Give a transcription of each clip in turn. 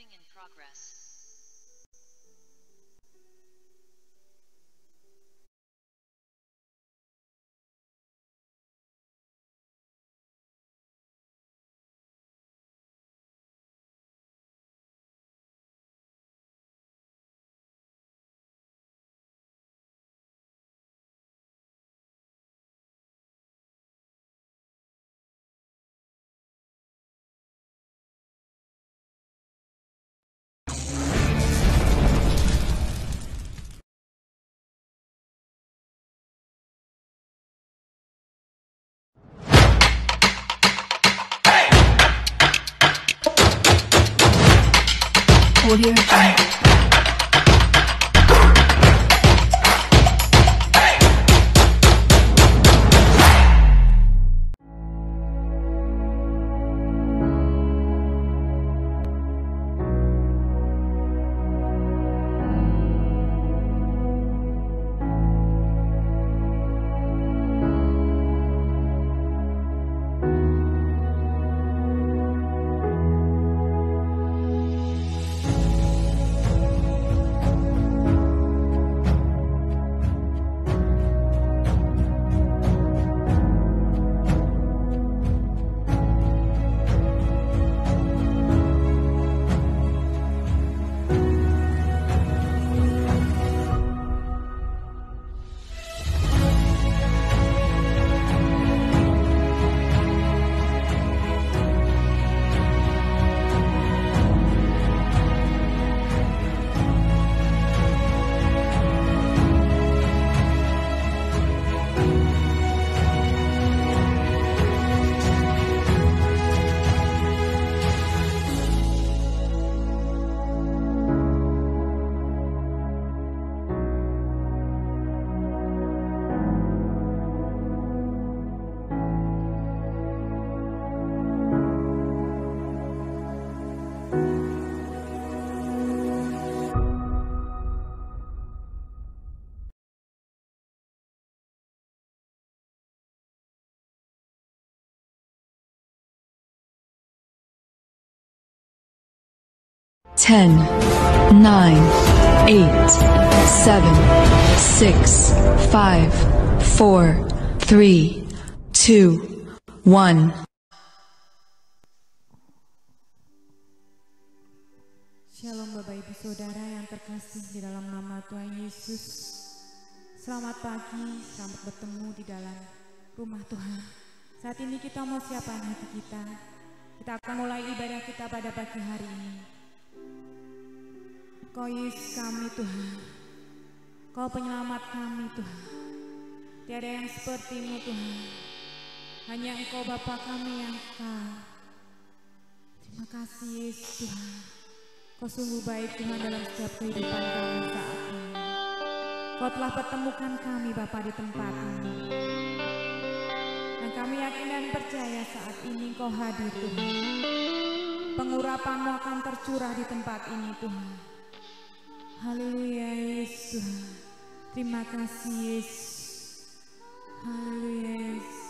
Recording in progress. Audio Jungle. Ten, 9, 8, 7, 6, 5, 4, 3, 2, 1. Shalom Bapak Ibu Saudara yang terkasih di dalam nama Tuhan Yesus. Selamat pagi, selamat bertemu di dalam rumah Tuhan. Saat ini kita mau siapkan hati kita. Kita akan mulai ibadah kita pada pagi hari ini. Kau Yesus kami Tuhan, Kau penyelamat kami Tuhan. Tiada yang seperti-Mu Tuhan, hanya Engkau Bapa kami yang kekal. Terima kasih Yesus Tuhan, Kau sungguh baik Tuhan dalam setiap kehidupan kami saat ini. Kau telah pertemukan kami Bapa di tempat ini. Dan kami yakin dan percaya saat ini Kau hadir Tuhan. Pengurapan-Mu akan tercurah di tempat ini Tuhan. Haleluya Yesus Tuhan. Terima kasih Yesus. Haleluya Yesus.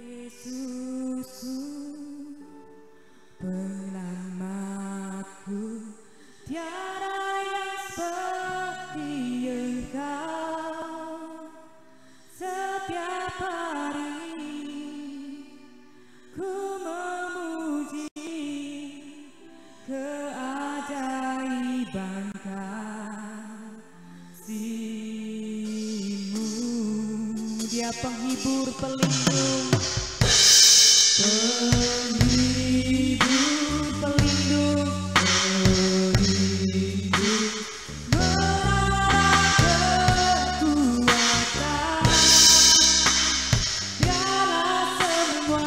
Yesusku, penyelamatku, tiada yang seperti Engkau. Setiap hari ku memuji keajaiban kasih-Mu. Dia penghibur, pelindung, penghibur, pelindung, menerang kekuatan. Dialah semua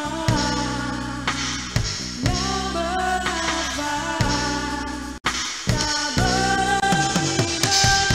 yang bernafas, tak berhenti menyatakan.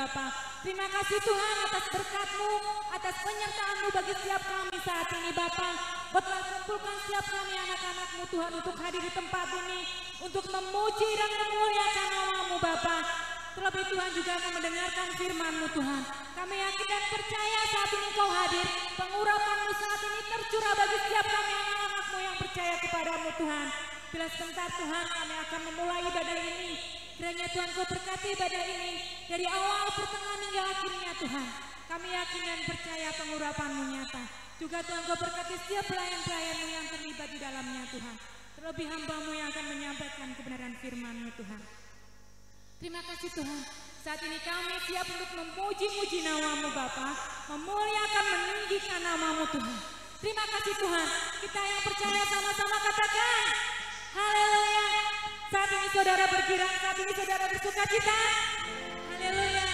Bapa. Terima kasih Tuhan atas berkat-Mu, atas penyertaan-Mu bagi setiap kami saat ini Bapa. Telah kumpulkan setiap kami anak-anak-Mu Tuhan untuk hadir di tempat ini, untuk memuji dan memuliakan nama-Mu Bapa. Terlebih Tuhan juga akan mendengarkan firman-Mu Tuhan. Kami yakin dan percaya saat ini Kau hadir. Pengurapan-Mu saat ini tercurah bagi setiap kami anak-anak-Mu yang percaya kepada-Mu Tuhan. Bila sebentar Tuhan kami akan memulai ibadah ini. Kiranya Tuhan Kau berkati ibadah ini dari awal pertengahan hingga akhirnya Tuhan. Kami yakin dan percaya pengurapan-Mu nyata. Juga Tuhan Kau berkati setiap pelayan-pelayan-Mu yang terlibat di dalamnya Tuhan. Terlebih hamba-Mu yang akan menyampaikan kebenaran firman-Mu Tuhan. Terima kasih Tuhan. Saat ini kami siap untuk memuji-muji nama-Mu Bapa, memuliakan, meninggikan nama-Mu Tuhan. Terima kasih Tuhan. Kita yang percaya sama-sama katakan haleluya. Saat ini saudara bergirang, saat ini saudara bersuka cita. Haleluya.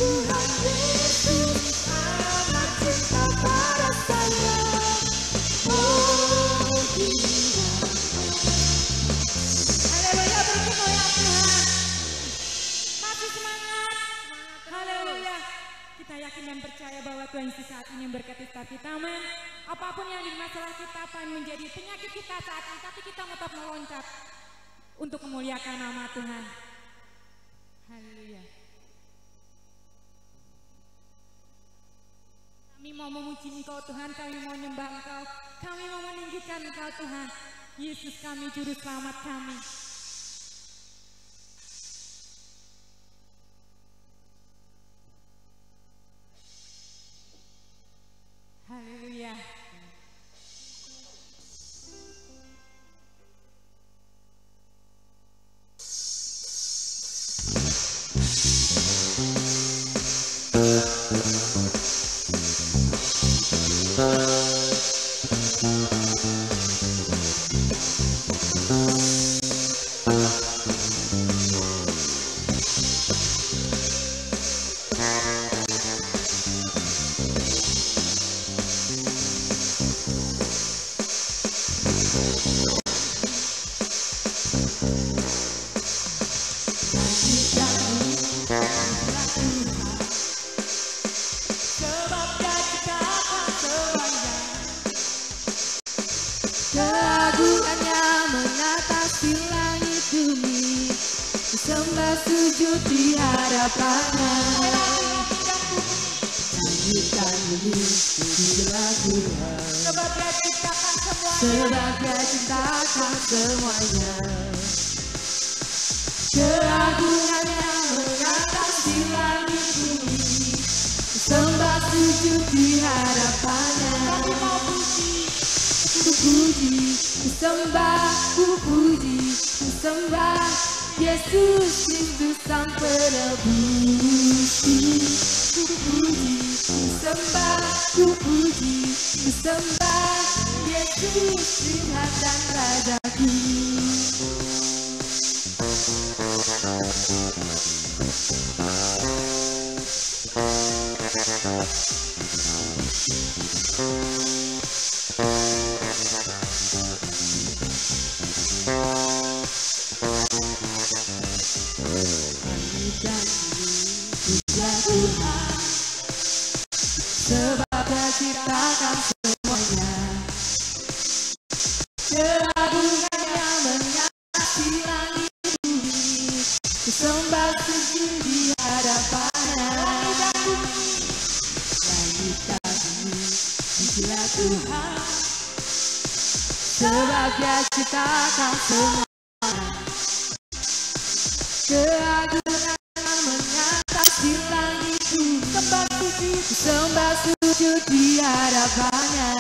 Tuhan Yesus amat cinta pada saya. Oh dia. Haleluya, beri kemuliaan Tuhan. Masih semangat. Haleluya. Kita yakin dan percaya bahwa Tuhan Yesus saat ini memberkati setiap kita, amin. Apapun yang di masalah kita, apa yang menjadi penyakit kita saat ini, tapi kita tetap meloncat untuk memuliakan nama Tuhan. Haleluya. Kami mau memuji Engkau Tuhan, kami mau menyembah Engkau, kami mau meninggikan Engkau Tuhan. Yesus kami, Juru Selamat kami. Haleluya. Keagungannya mengatasi langit bumi, sembah sujud di hadapannya. Nyanyikan bumi, pujilah Tuhan, sebab Dia ciptakan semuanya. Keagungannya mengatasi langit bumi, sembah sujud di hadapannya. Ku puji, ku sembah, ku puji, ku sembah Yesus Kristus Sang Penebusku. Ku puji, ku sembah, ku puji, ku sembah Yesus Tuhan dan Rajaku. Tuhan, sebab Dia ciptakan semuanya. Keagungannya mengasihi langit bumi, sembah sujud di hadapannya. Langitkan bumi, pujilah Tuhan, sebab Dia ciptakan semuanya. Keagungannya mengatasi langit bumi, sembah sujud di hadapannya.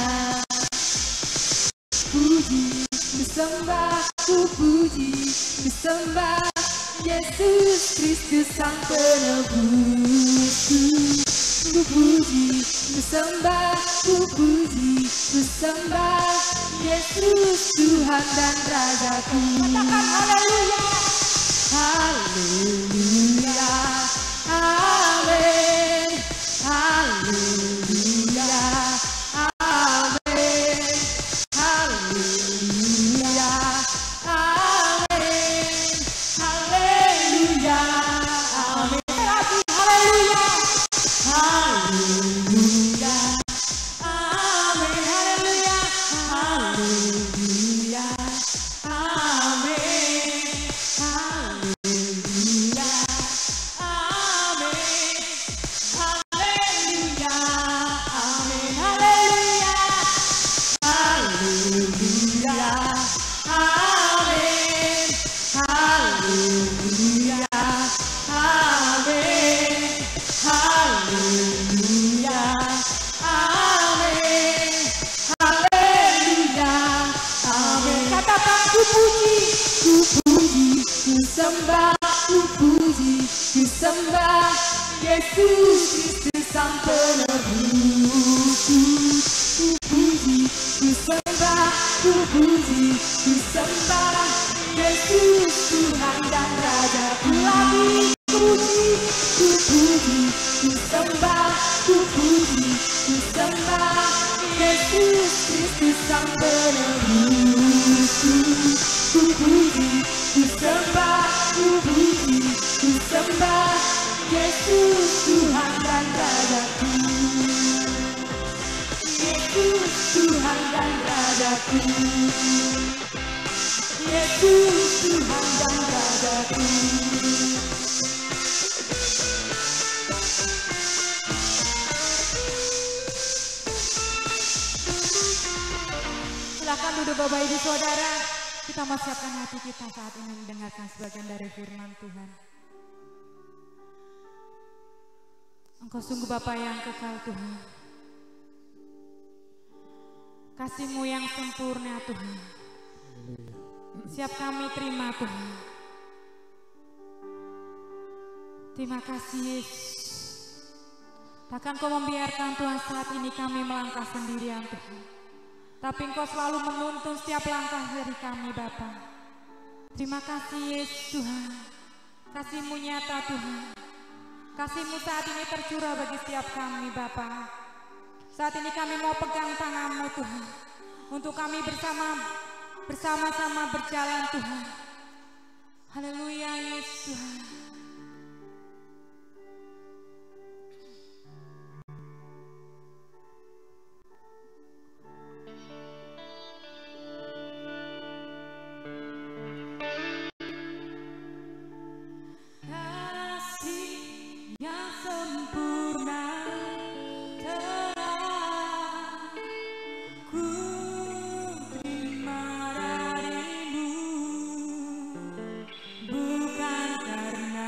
Puji, ku sembah, ku puji, ku sembah Yesus Kristus Sang Penebusku. Ku puji, ku sembah, ku puji, ku sembah Yesus Tuhan dan Rajaku. Katakan haleluya. Haleluya, amin, haleluya, amin, haleluya, amin, haleluya, amin, haleluya, haleluya, amin, haleluya, haleluya, amin. Ku sembah Yesus Kristus Sang Penebusku. Ku puji, ku sembah, ku puji, ku sembah Yesus Tuhan dan Raja. Ku puji, ku puji, puji, ku sembah, ku puji, ku sembah Yesus Kristus Sang Penebusku. Ku puji, ku sembah, ku puji, ku sembah Yesus Tuhan dan Rajaku. Yesus Tuhan dan Rajaku. Yesus Tuhan dan Rajaku. Silakan duduk Bapak Ibu Saudara. Kita mau siapkan hati kita saat ini mendengarkan sebagian dari firman Tuhan. Engkau sungguh Bapa yang kekal Tuhan. Kasih-Mu yang sempurna Tuhan. Siap kami terima Tuhan. Terima kasih Yesus. Takkan Kau membiarkan Tuhan saat ini kami melangkah sendirian Tuhan. Tapi Engkau selalu menuntun setiap langkah dari kami Bapa. Terima kasih Yesus Tuhan. Kasih-Mu nyata Tuhan. Kasih-Mu saat ini tercurah bagi setiap kami Bapa. Saat ini kami mau pegang tangan-Mu Tuhan. Untuk kami bersama-sama berjalan Tuhan. Haleluya Yesus Tuhan. Bukan karena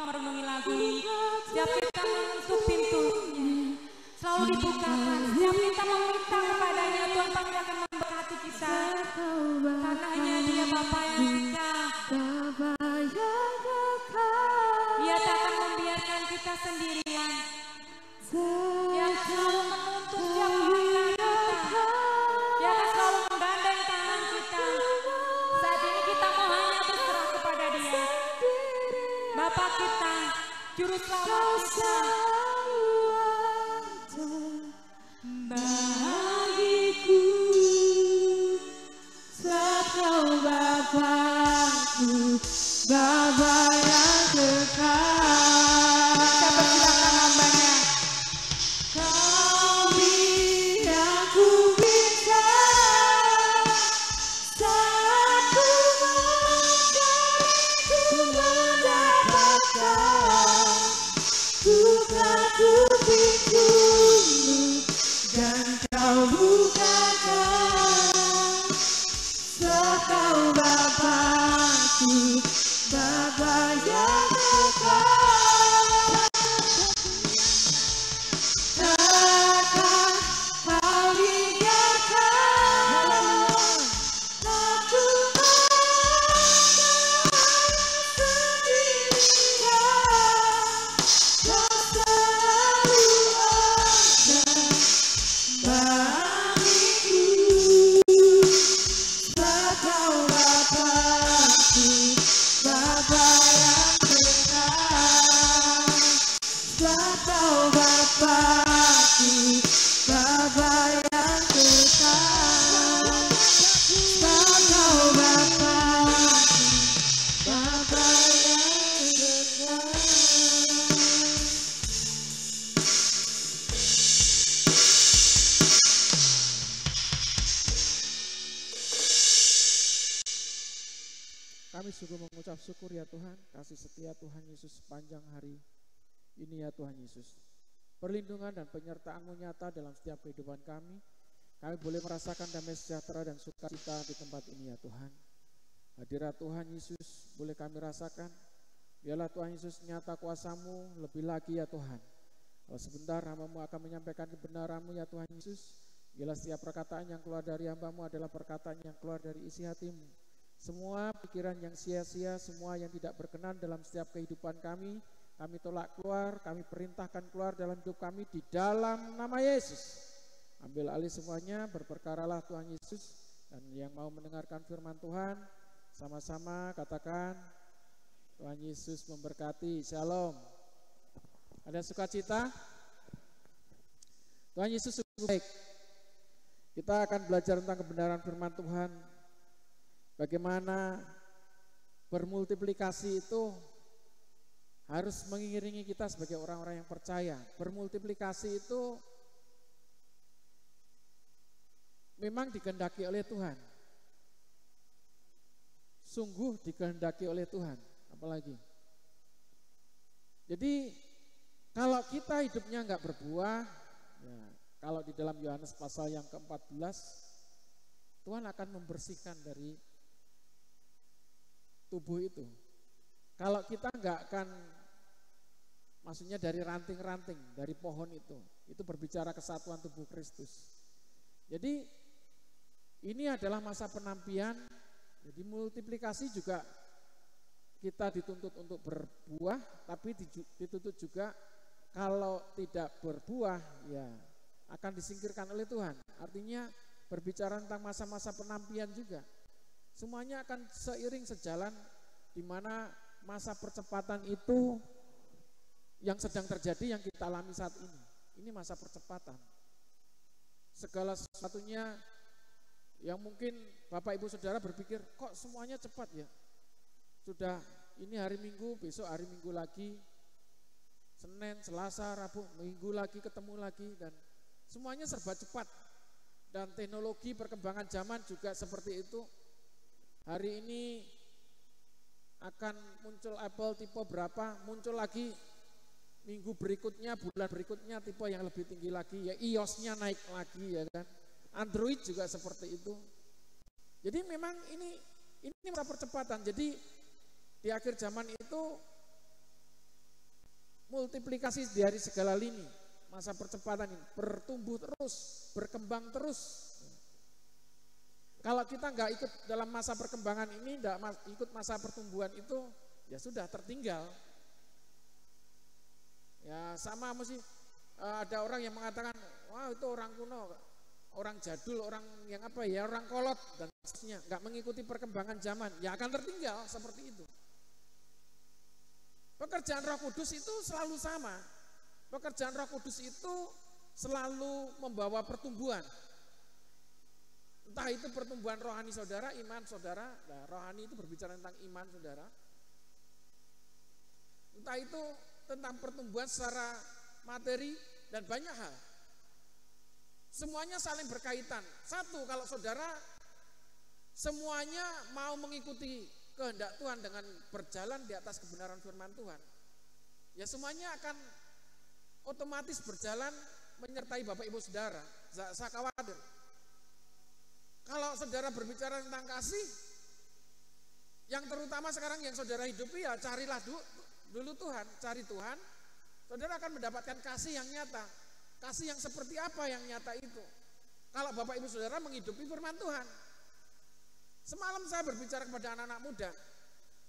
merenungi lagu ini, setiap kita mengetuk pintunya, selalu dibukakan. Setiap kita meminta kepadanya, Tuhan pasti akan memberkati kita. Karena hanya Dia Bapa yang dekat. Dia tak akan membiarkan kita sendirian. Yang selalu menuntut setiap langkah kita. Dia akan selalu menggandeng tangan kita. Saat ini kita mau hanya berserah kepada Dia. Bapa kita, Juru Selamat kita. Bagiku, Kau Bapakku, Bapa yang dekat. Kita persilakan hambanya. Kau yang ku bisa saat ku mencari, ku mendapatkan. Buka pintumu dan Kau bukakan. Kau Bapakku, Bapa yang dekat. Takkan Kau biarkan aku sendirian. Kau selalu ada bagiku. Kau Bapakku, Bapa yang dekat. Kau Bapakku, Bapa yang dekat. Kau Bapakku, Bapa yang dekat. Kami sungguh mengucap syukur ya Tuhan, kasih setia Tuhan Yesus sepanjang hari ini ya Tuhan Yesus. Perlindungan dan penyertaan-Mu nyata dalam setiap kehidupan kami. Kami boleh merasakan damai sejahtera dan sukacita di tempat ini ya Tuhan. Hadirat Tuhan Yesus boleh kami rasakan. Biarlah Tuhan Yesus nyata kuasa-Mu lebih lagi ya Tuhan. Kalau sebentar hamba-Mu akan menyampaikan kebenaran-Mu ya Tuhan Yesus. Biarlah setiap perkataan yang keluar dari hamba-Mu adalah perkataan yang keluar dari isi hati-Mu. Semua pikiran yang sia-sia, semua yang tidak berkenan dalam setiap kehidupan kami tolak keluar, kami perintahkan keluar dalam hidup kami di dalam nama Yesus. Ambil alih semuanya, berperkaralah Tuhan Yesus. Dan yang mau mendengarkan firman Tuhan, sama-sama katakan, Tuhan Yesus memberkati. Shalom. Ada sukacita? Tuhan Yesus sungguh baik. Kita akan belajar tentang kebenaran firman Tuhan. Bagaimana bermultiplikasi itu harus mengiringi kita sebagai orang-orang yang percaya. Bermultiplikasi itu memang dikehendaki oleh Tuhan. Sungguh dikehendaki oleh Tuhan. Apalagi. Jadi kalau kita hidupnya enggak berbuah, ya, kalau di dalam Yohanes pasal yang ke-14, Tuhan akan membersihkan dari tubuh itu. Kalau kita enggak akan, maksudnya dari ranting-ranting, dari pohon itu berbicara kesatuan tubuh Kristus. Jadi ini adalah masa penampian, jadi multiplikasi juga kita dituntut untuk berbuah, tapi dituntut juga kalau tidak berbuah ya akan disingkirkan oleh Tuhan. Artinya berbicara tentang masa-masa penampian juga. Semuanya akan seiring sejalan, di mana masa percepatan itu yang sedang terjadi yang kita alami saat ini. Ini masa percepatan. Segala sesuatunya yang mungkin Bapak Ibu Saudara berpikir, kok semuanya cepat ya? Sudah ini hari Minggu, besok hari Minggu lagi, Senin, Selasa, Rabu, Minggu lagi, ketemu lagi, dan semuanya serba cepat. Dan teknologi perkembangan zaman juga seperti itu. Hari ini akan muncul Apple tipe berapa, muncul lagi minggu berikutnya, bulan berikutnya tipe yang lebih tinggi lagi, ya iOS-nya naik lagi ya kan. Android juga seperti itu. Jadi memang ini masa percepatan. Jadi di akhir zaman itu multiplikasi dari segala lini, masa percepatan ini, bertumbuh terus, berkembang terus. Kalau kita nggak ikut dalam masa perkembangan ini, nggak ikut masa pertumbuhan itu, ya sudah tertinggal. Ya sama mesti ada orang yang mengatakan, wah itu orang kuno, orang jadul, orang yang apa ya, orang kolot dan seterusnya, nggak mengikuti perkembangan zaman, ya akan tertinggal seperti itu. Pekerjaan Roh Kudus itu selalu sama. Pekerjaan Roh Kudus itu selalu membawa pertumbuhan. Entah itu pertumbuhan rohani saudara, iman saudara, nah, rohani itu berbicara tentang iman saudara. Entah itu tentang pertumbuhan secara materi dan banyak hal. Semuanya saling berkaitan. Satu, kalau saudara semuanya mau mengikuti kehendak Tuhan dengan berjalan di atas kebenaran firman Tuhan, ya semuanya akan otomatis berjalan menyertai Bapak Ibu Saudara. Saya khawatir kalau saudara berbicara tentang kasih, yang terutama sekarang yang saudara hidupi, ya carilah dulu Tuhan, cari Tuhan, saudara akan mendapatkan kasih yang nyata. Kasih yang seperti apa yang nyata itu? Kalau Bapak Ibu Saudara menghidupi firman Tuhan. Semalam saya berbicara kepada anak-anak muda,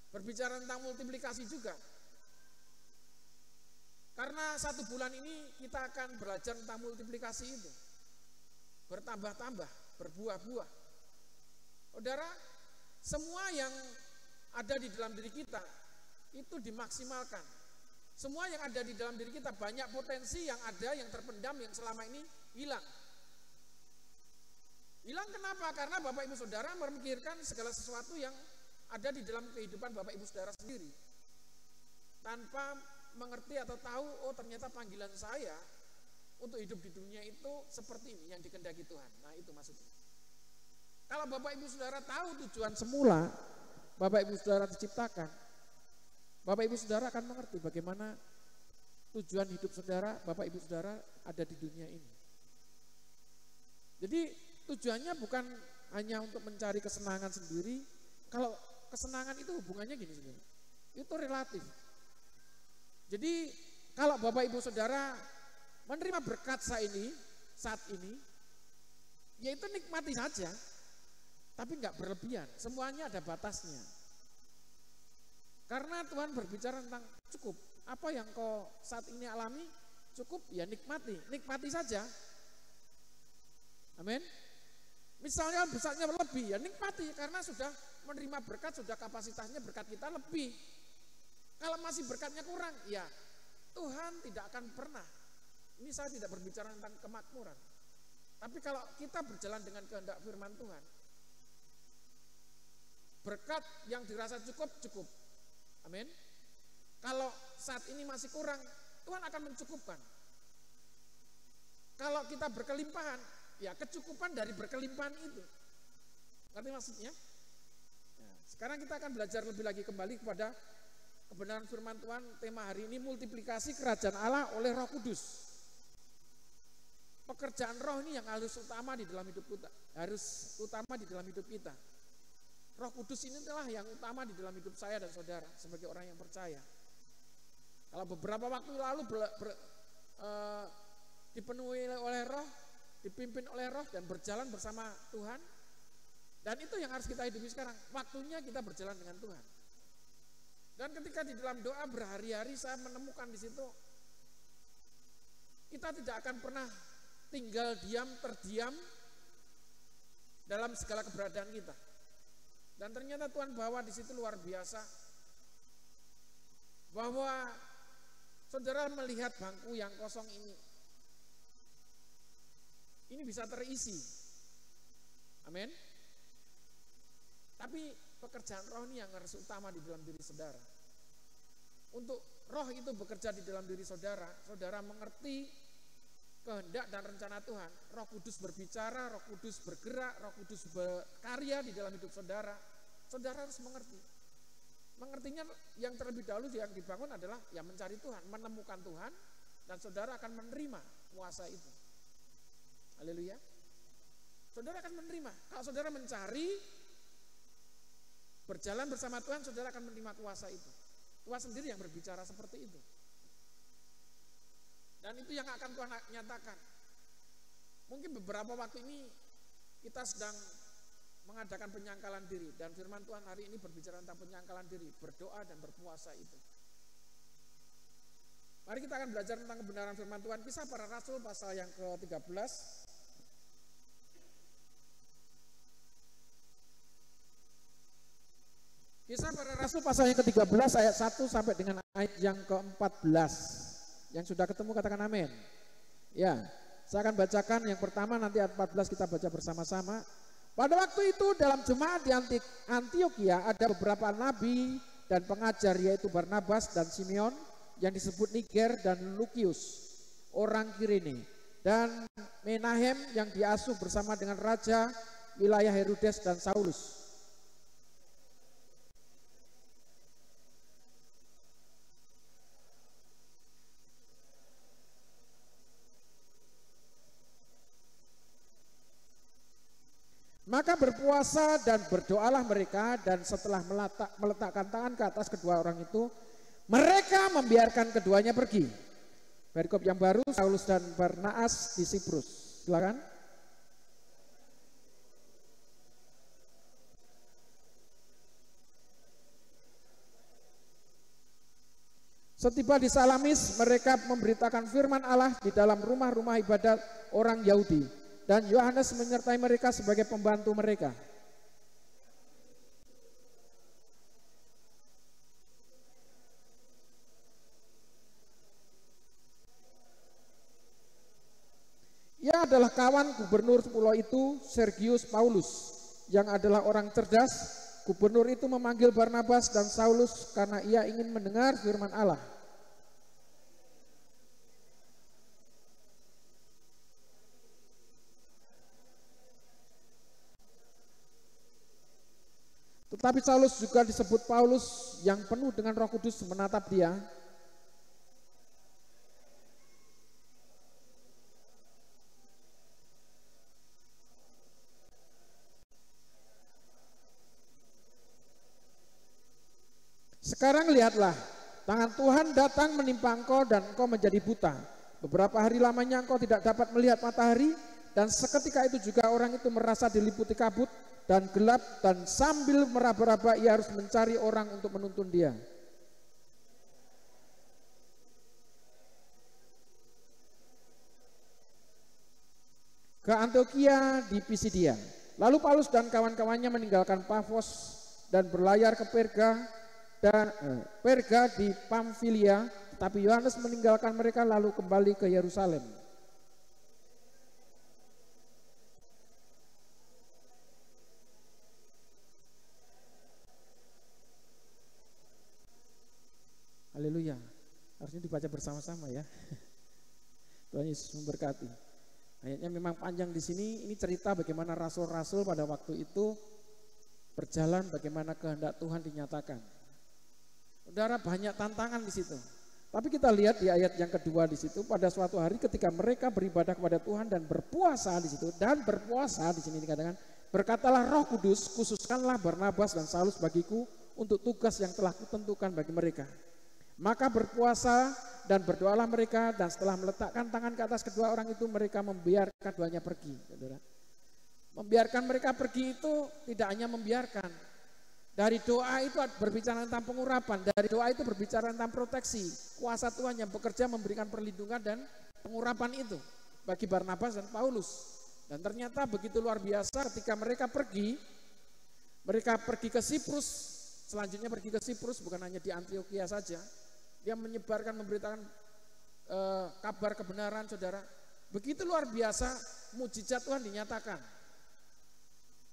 berbicara tentang multiplikasi juga. Karena 1 bulan ini kita akan belajar tentang multiplikasi itu. Bertambah-tambah, berbuah-buah. Saudara, semua yang ada di dalam diri kita itu dimaksimalkan. Semua yang ada di dalam diri kita, banyak potensi yang ada, yang terpendam, yang selama ini hilang. Hilang kenapa? Karena Bapak Ibu Saudara memikirkan segala sesuatu yang ada di dalam kehidupan Bapak Ibu Saudara sendiri. Tanpa mengerti atau tahu, oh ternyata panggilan saya untuk hidup di dunia itu seperti ini yang dikehendaki Tuhan. Nah itu maksudnya. Kalau Bapak Ibu Saudara tahu tujuan semula Bapak Ibu Saudara diciptakan, Bapak Ibu Saudara akan mengerti bagaimana tujuan hidup saudara, Bapak Ibu Saudara ada di dunia ini. Jadi tujuannya bukan hanya untuk mencari kesenangan sendiri. Kalau kesenangan itu hubungannya gini sendiri, itu relatif. Jadi kalau Bapak Ibu Saudara menerima berkat saat ini, yaitu nikmati saja, tapi nggak berlebihan. Semuanya ada batasnya. Karena Tuhan berbicara tentang cukup. Apa yang kau saat ini alami cukup, ya nikmati saja. Amin. Misalnya besarnya lebih, ya nikmati karena sudah menerima berkat, sudah kapasitasnya berkat kita lebih. Kalau masih berkatnya kurang, ya Tuhan tidak akan pernah. Ini saya tidak berbicara tentang kemakmuran. Tapi kalau kita berjalan dengan kehendak firman Tuhan, berkat yang dirasa cukup. Amin. Kalau saat ini masih kurang, Tuhan akan mencukupkan. Kalau kita berkelimpahan, ya kecukupan dari berkelimpahan itu. Ngerti maksudnya? Nah, sekarang kita akan belajar lebih lagi kembali kepada kebenaran firman Tuhan. Tema hari ini multiplikasi kerajaan Allah oleh Roh Kudus. Pekerjaan roh ini yang harus utama di dalam hidup kita. Roh Kudus ini adalah yang utama di dalam hidup saya dan saudara sebagai orang yang percaya. Kalau beberapa waktu lalu dipenuhi oleh roh, dipimpin oleh roh dan berjalan bersama Tuhan, dan itu yang harus kita hidupi sekarang. Waktunya kita berjalan dengan Tuhan. Dan ketika di dalam doa berhari-hari saya menemukan di situ, kita tidak akan pernah tinggal terdiam dalam segala keberadaan kita. Dan ternyata Tuhan bawa di situ luar biasa, bahwa saudara melihat bangku yang kosong ini bisa terisi. Amin. Tapi pekerjaan roh ini yang harus utama di dalam diri saudara. Untuk roh itu bekerja di dalam diri saudara, saudara mengerti kehendak dan rencana Tuhan. Roh Kudus berbicara, Roh Kudus bergerak, Roh Kudus berkarya di dalam hidup saudara. Saudara harus mengerti. Mengertinya yang terlebih dahulu yang dibangun adalah yang mencari Tuhan, menemukan Tuhan, dan saudara akan menerima kuasa itu. Haleluya. Saudara akan menerima. Kalau saudara mencari, berjalan bersama Tuhan, saudara akan menerima kuasa itu. Tuhan sendiri yang berbicara seperti itu. Dan itu yang akan Tuhan nyatakan. Mungkin beberapa waktu ini kita sedang mengadakan penyangkalan diri. Dan firman Tuhan hari ini berbicara tentang penyangkalan diri, berdoa dan berpuasa itu. Mari kita akan belajar tentang kebenaran firman Tuhan. Kisah Para Rasul pasal yang ke-13. Kisah Para Rasul pasal yang ke-13 ayat 1 sampai dengan ayat yang ke-14. Yang sudah ketemu katakan amin. Ya, saya akan bacakan yang pertama, nanti ayat 14 kita baca bersama-sama. Pada waktu itu dalam jemaat di Antiokhia ada beberapa nabi dan pengajar, yaitu Barnabas dan Simeon yang disebut Niger dan Lukius orang Kirene, dan Menahem yang diasuh bersama dengan raja wilayah Herodes dan Saulus. Maka berpuasa dan berdoalah mereka, dan setelah meletakkan tangan ke atas kedua orang itu, mereka membiarkan keduanya pergi. Perikop yang baru, Saulus dan Barnabas di Siprus. Silakan. Setiba di Salamis, mereka memberitakan firman Allah di dalam rumah-rumah ibadat orang Yahudi. Dan Yohanes menyertai mereka sebagai pembantu mereka. Ia adalah kawan gubernur pulau itu, Sergius Paulus, yang adalah orang cerdas. Gubernur itu memanggil Barnabas dan Saulus karena ia ingin mendengar firman Allah. Tetapi Saulus juga disebut Paulus yang penuh dengan Roh Kudus menatap dia. Sekarang lihatlah, tangan Tuhan datang menimpa engkau dan engkau menjadi buta. Beberapa hari lamanya engkau tidak dapat melihat matahari, dan seketika itu juga orang itu merasa diliputi kabut dan gelap, dan sambil meraba-raba ia harus mencari orang untuk menuntun dia. Ke Antiokhia di Pisidia. Lalu Paulus dan kawan-kawannya meninggalkan Pafos dan berlayar ke Perga di Pamfilia, tapi Yohanes meninggalkan mereka lalu kembali ke Yerusalem. Haleluya. Harusnya dibaca bersama-sama ya. Tuhan Yesus memberkati. Ayatnya memang panjang di sini. Ini cerita bagaimana rasul-rasul pada waktu itu berjalan, bagaimana kehendak Tuhan dinyatakan. Saudara, banyak tantangan di situ. Tapi kita lihat di ayat yang kedua di situ, pada suatu hari ketika mereka beribadah kepada Tuhan dan berpuasa di situ, dan berpuasa di sini dikatakan, berkatalah Roh Kudus, khususkanlah Barnabas dan Saulus bagiku untuk tugas yang telah kutentukan bagi mereka. Maka berpuasa dan berdoalah mereka, dan setelah meletakkan tangan ke atas kedua orang itu, mereka membiarkan keduanya pergi. Saudara, membiarkan mereka pergi itu tidak hanya membiarkan. Dari doa itu berbicara tentang pengurapan, dari doa itu berbicara tentang proteksi. Kuasa Tuhan yang bekerja memberikan perlindungan dan pengurapan itu bagi Barnabas dan Paulus. Dan ternyata begitu luar biasa ketika mereka pergi ke Siprus, selanjutnya pergi ke Siprus, bukan hanya di Antiokhia saja. Dia menyebarkan, memberitakan kabar kebenaran, saudara. Begitu luar biasa mujizat Tuhan dinyatakan.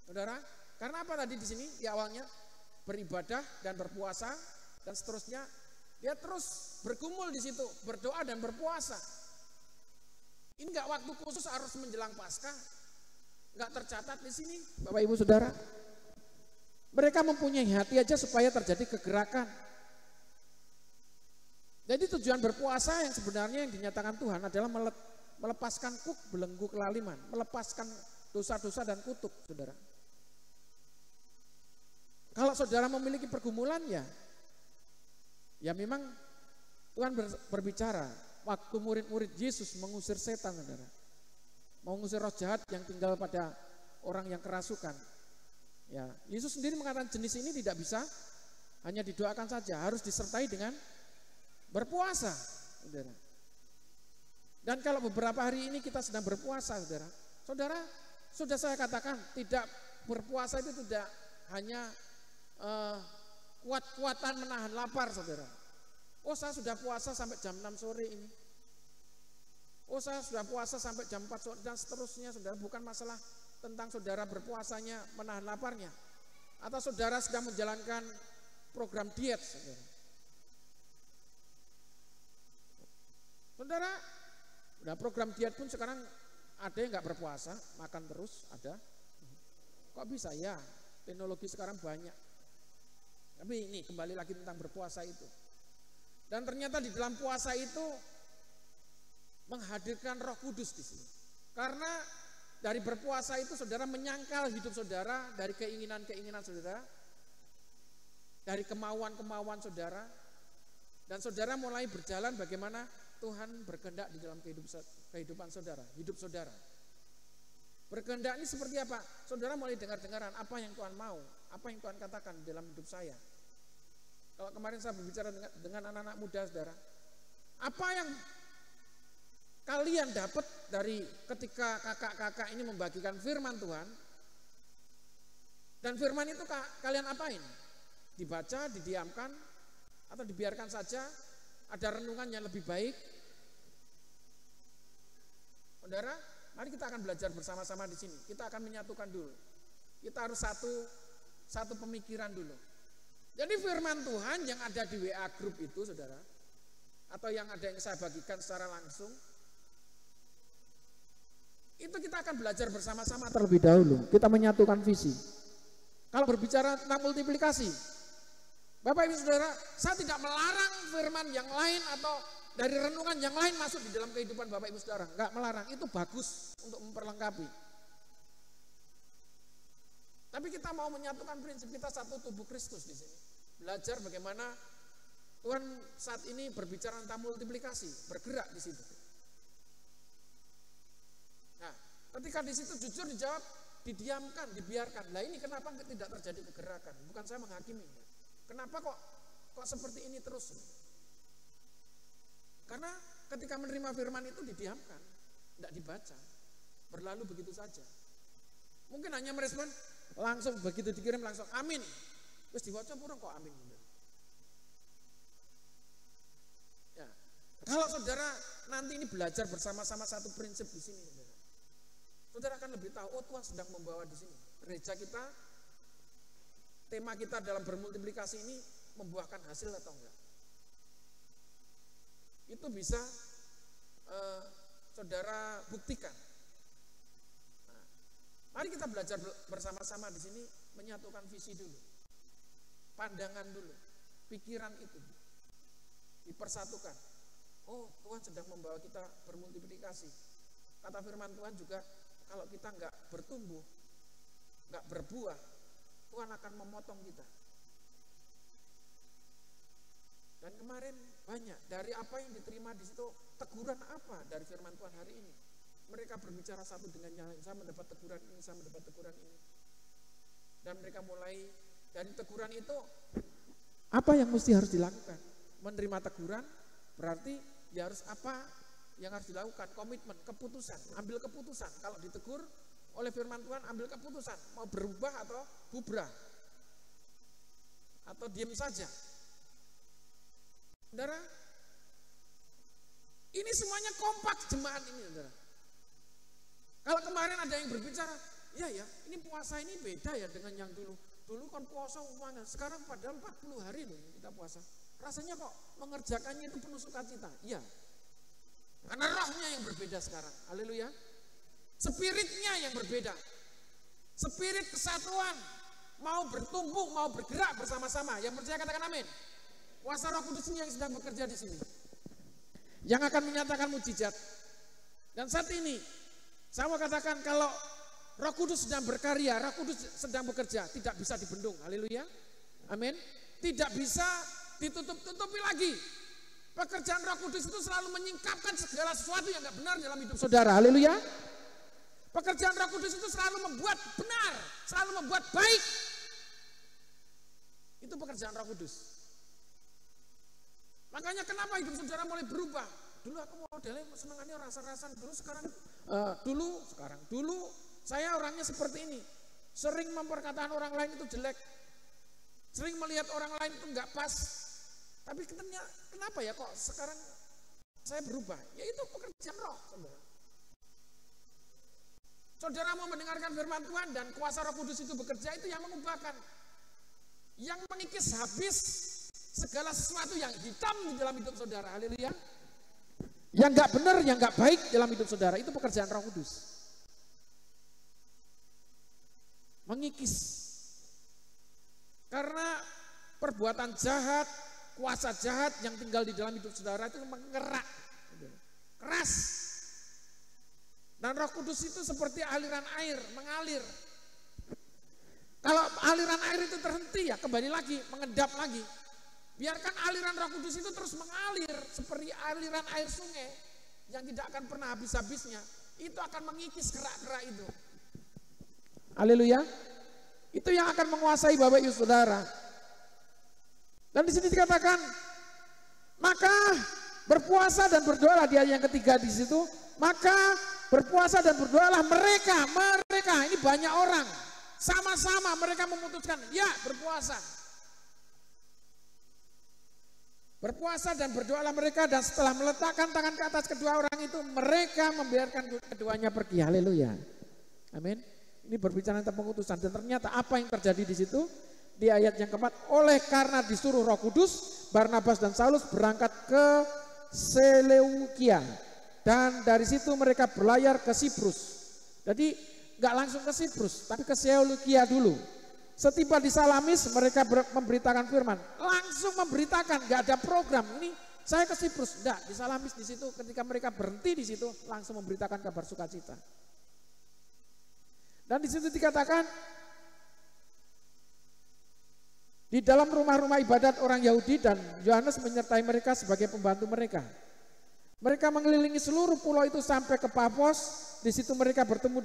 Saudara, karena apa tadi di sini di awalnya? Beribadah dan berpuasa dan seterusnya. Dia terus bergumul di situ, berdoa dan berpuasa. Ini enggak waktu khusus harus menjelang Paskah. Enggak tercatat di sini, Bapak Ibu Saudara. Mereka mempunyai hati aja supaya terjadi kegerakan. Jadi tujuan berpuasa yang sebenarnya yang dinyatakan Tuhan adalah melepaskan belenggu kelaliman, melepaskan dosa-dosa dan kutuk, saudara. Kalau saudara memiliki pergumulan ya memang Tuhan berbicara, waktu murid-murid Yesus mengusir setan, saudara. Mengusir roh jahat yang tinggal pada orang yang kerasukan. Ya, Yesus sendiri mengatakan jenis ini tidak bisa hanya didoakan saja, harus disertai dengan berpuasa, saudara. Dan kalau beberapa hari ini kita sedang berpuasa, saudara. Saudara, sudah saya katakan tidak berpuasa itu tidak hanya kuat-kuatan menahan lapar, saudara. Oh, saya sudah puasa sampai jam 6 sore ini. Oh, saya sudah puasa sampai jam 4 sore dan seterusnya, saudara. Bukan masalah tentang saudara berpuasanya menahan laparnya. Atau saudara sedang menjalankan program diet, saudara. Saudara, udah program diet pun sekarang ada yang nggak berpuasa, makan terus, ada. Kok bisa ya? Teknologi sekarang banyak. Tapi ini kembali lagi tentang berpuasa itu. Dan ternyata di dalam puasa itu menghadirkan Roh Kudus di sini. Karena dari berpuasa itu saudara menyangkal hidup saudara dari keinginan-keinginan saudara, dari kemauan-kemauan saudara, dan saudara mulai berjalan bagaimana Tuhan berkehendak di dalam kehidupan saudara, hidup saudara. Berkehendak ini seperti apa? Saudara mulai dengar-dengaran apa yang Tuhan mau, apa yang Tuhan katakan di dalam hidup saya. Kalau kemarin saya berbicara dengan anak-anak muda, saudara, apa yang kalian dapat dari ketika kakak-kakak ini membagikan firman Tuhan, dan firman itu kalian apain? Dibaca, didiamkan, atau dibiarkan saja, ada renungan yang lebih baik? Saudara, mari kita akan belajar bersama-sama di sini. Kita akan menyatukan dulu. Kita harus satu pemikiran dulu. Jadi firman Tuhan yang ada di WA group itu, saudara, atau yang ada yang saya bagikan secara langsung, itu kita akan belajar bersama-sama terlebih dahulu. Kita menyatukan visi. Kalau berbicara tentang multiplikasi, Bapak Ibu Saudara, saya tidak melarang firman yang lain atau dari renungan yang lain masuk di dalam kehidupan Bapak Ibu Saudara. Enggak melarang, itu bagus untuk memperlengkapi. Tapi kita mau menyatukan prinsip kita satu tubuh Kristus di sini. Belajar bagaimana Tuhan saat ini berbicara tentang multiplikasi, bergerak di situ. Nah, ketika di situ jujur dijawab, didiamkan, dibiarkan. Lah ini kenapa tidak terjadi kegerakan? Bukan saya menghakimi. Kenapa kok seperti ini terus? Karena ketika menerima firman itu didiamkan, tidak dibaca, berlalu begitu saja. Mungkin hanya merespon langsung, begitu dikirim langsung amin. Terus dibaca purung kok amin. Ya, kalau saudara nanti ini belajar bersama-sama satu prinsip di sini, saudara akan lebih tahu. Oh, Tuhan sedang membawa di sini. Gereja kita, tema kita dalam bermultiplikasi ini membuahkan hasil atau enggak? Itu bisa saudara buktikan. Nah, mari kita belajar bersama-sama di sini, menyatukan visi dulu, pandangan dulu, pikiran itu dipersatukan. Oh, Tuhan sedang membawa kita bermultiplikasi. Kata firman Tuhan juga, kalau kita enggak bertumbuh, enggak berbuah, Tuhan akan memotong kita. Dan kemarin banyak dari apa yang diterima di situ, teguran apa dari firman Tuhan hari ini. Mereka berbicara satu dengan yang lain, saya mendapat teguran ini, saya mendapat teguran ini. Dan mereka mulai dari teguran itu, apa yang mesti harus dilakukan? Menerima teguran berarti ya harus apa yang harus dilakukan, komitmen, keputusan, ambil keputusan. Kalau ditegur oleh firman Tuhan, ambil keputusan, mau berubah atau bubrah, atau diam saja. Saudara, ini semuanya kompak jemaat ini, saudara. Kalau kemarin ada yang berbicara, ya ini puasa ini beda ya dengan yang dulu. Dulu kan puasa umpamanya, sekarang padahal 40 hari loh kita puasa. Rasanya kok mengerjakannya itu penuh sukacita. Iya. Karena rohnya yang berbeda sekarang. Haleluya. Spiritnya yang berbeda. Spirit kesatuan. Mau bertumbuh, mau bergerak bersama-sama. Yang percaya katakan amin. Kuasa Roh Kudus ini yang sedang bekerja di sini. Yang akan menyatakan mujizat. Dan saat ini saya mau katakan kalau Roh Kudus sedang berkarya, Roh Kudus sedang bekerja, tidak bisa dibendung. Haleluya. Amin. Tidak bisa ditutup-tutupi lagi. Pekerjaan Roh Kudus itu selalu menyingkapkan segala sesuatu yang gak benar dalam hidup saudara. Haleluya. Pekerjaan Roh Kudus itu selalu membuat benar, selalu membuat baik. Itu pekerjaan Roh Kudus. Makanya kenapa hidup saudara mulai berubah? Dulu aku modelnya senangannya rasa-rasan, dulu saya orangnya seperti ini. Sering memperkataan orang lain itu jelek. Sering melihat orang lain itu enggak pas. Tapi kenapa ya kok sekarang saya berubah? Ya itu pekerjaan Roh, saudara. Saudara mau mendengarkan firman Tuhan dan kuasa Roh Kudus itu bekerja, itu yang mengubahkan. Yang mengikis habis segala sesuatu yang hitam di dalam hidup saudara. Haleluya. Yang enggak benar, yang enggak baik dalam hidup saudara, itu pekerjaan Roh Kudus. Mengikis. Karena perbuatan jahat, kuasa jahat yang tinggal di dalam hidup saudara itu mengerak, keras. Dan Roh Kudus itu seperti aliran air, mengalir. Kalau aliran air itu terhenti ya kembali lagi, mengendap lagi. Biarkan aliran Roh Kudus itu terus mengalir seperti aliran air sungai yang tidak akan pernah habis-habisnya. Itu akan mengikis kerak-kerak itu. Haleluya. Itu yang akan menguasai Bapak Ibu Saudara. Dan di sini dikatakan, maka berpuasa dan berdoalah, dia yang ketiga di situ. Maka berpuasa dan berdoalah mereka, ini banyak orang. Sama-sama mereka memutuskan, ya berpuasa. Berpuasa dan berdoalah mereka, dan setelah meletakkan tangan ke atas kedua orang itu, mereka membiarkan keduanya pergi. Haleluya. Amin. Ini berbicara tentang pengutusan, dan ternyata apa yang terjadi di situ? Di ayat yang keempat, oleh karena disuruh Roh Kudus, Barnabas dan Saulus berangkat ke Seleukia, dan dari situ mereka berlayar ke Siprus. Jadi nggak langsung ke Siprus, tapi ke Seleukia dulu. Setiba di Salamis mereka memberitakan firman, langsung memberitakan, nggak ada program. Ini saya ke Siprus, enggak, di Salamis di situ. Ketika mereka berhenti di situ, langsung memberitakan kabar sukacita. Dan di situ dikatakan, di dalam rumah-rumah ibadat orang Yahudi, dan Yohanes menyertai mereka sebagai pembantu mereka. Mereka mengelilingi seluruh pulau itu sampai ke Pafos. Di situ mereka bertemu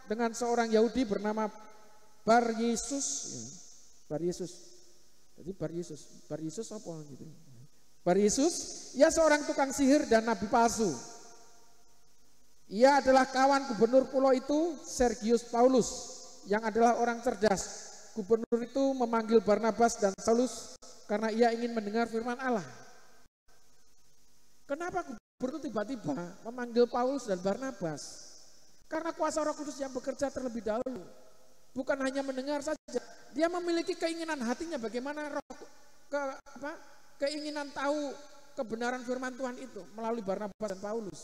dengan seorang Yahudi bernama Bar Yesus. Jadi Bar Yesus apa gitu? Bar Yesus, ia seorang tukang sihir dan nabi palsu. Ia adalah kawan gubernur pulau itu, Sergius Paulus, yang adalah orang cerdas. Gubernur itu memanggil Barnabas dan Saulus karena ia ingin mendengar firman Allah. Kenapa gubernur tiba-tiba memanggil Paulus dan Barnabas? Karena kuasa Roh Kudus yang bekerja terlebih dahulu. Bukan hanya mendengar saja, dia memiliki keinginan hatinya bagaimana keinginan tahu kebenaran firman Tuhan itu melalui Barnabas dan Paulus.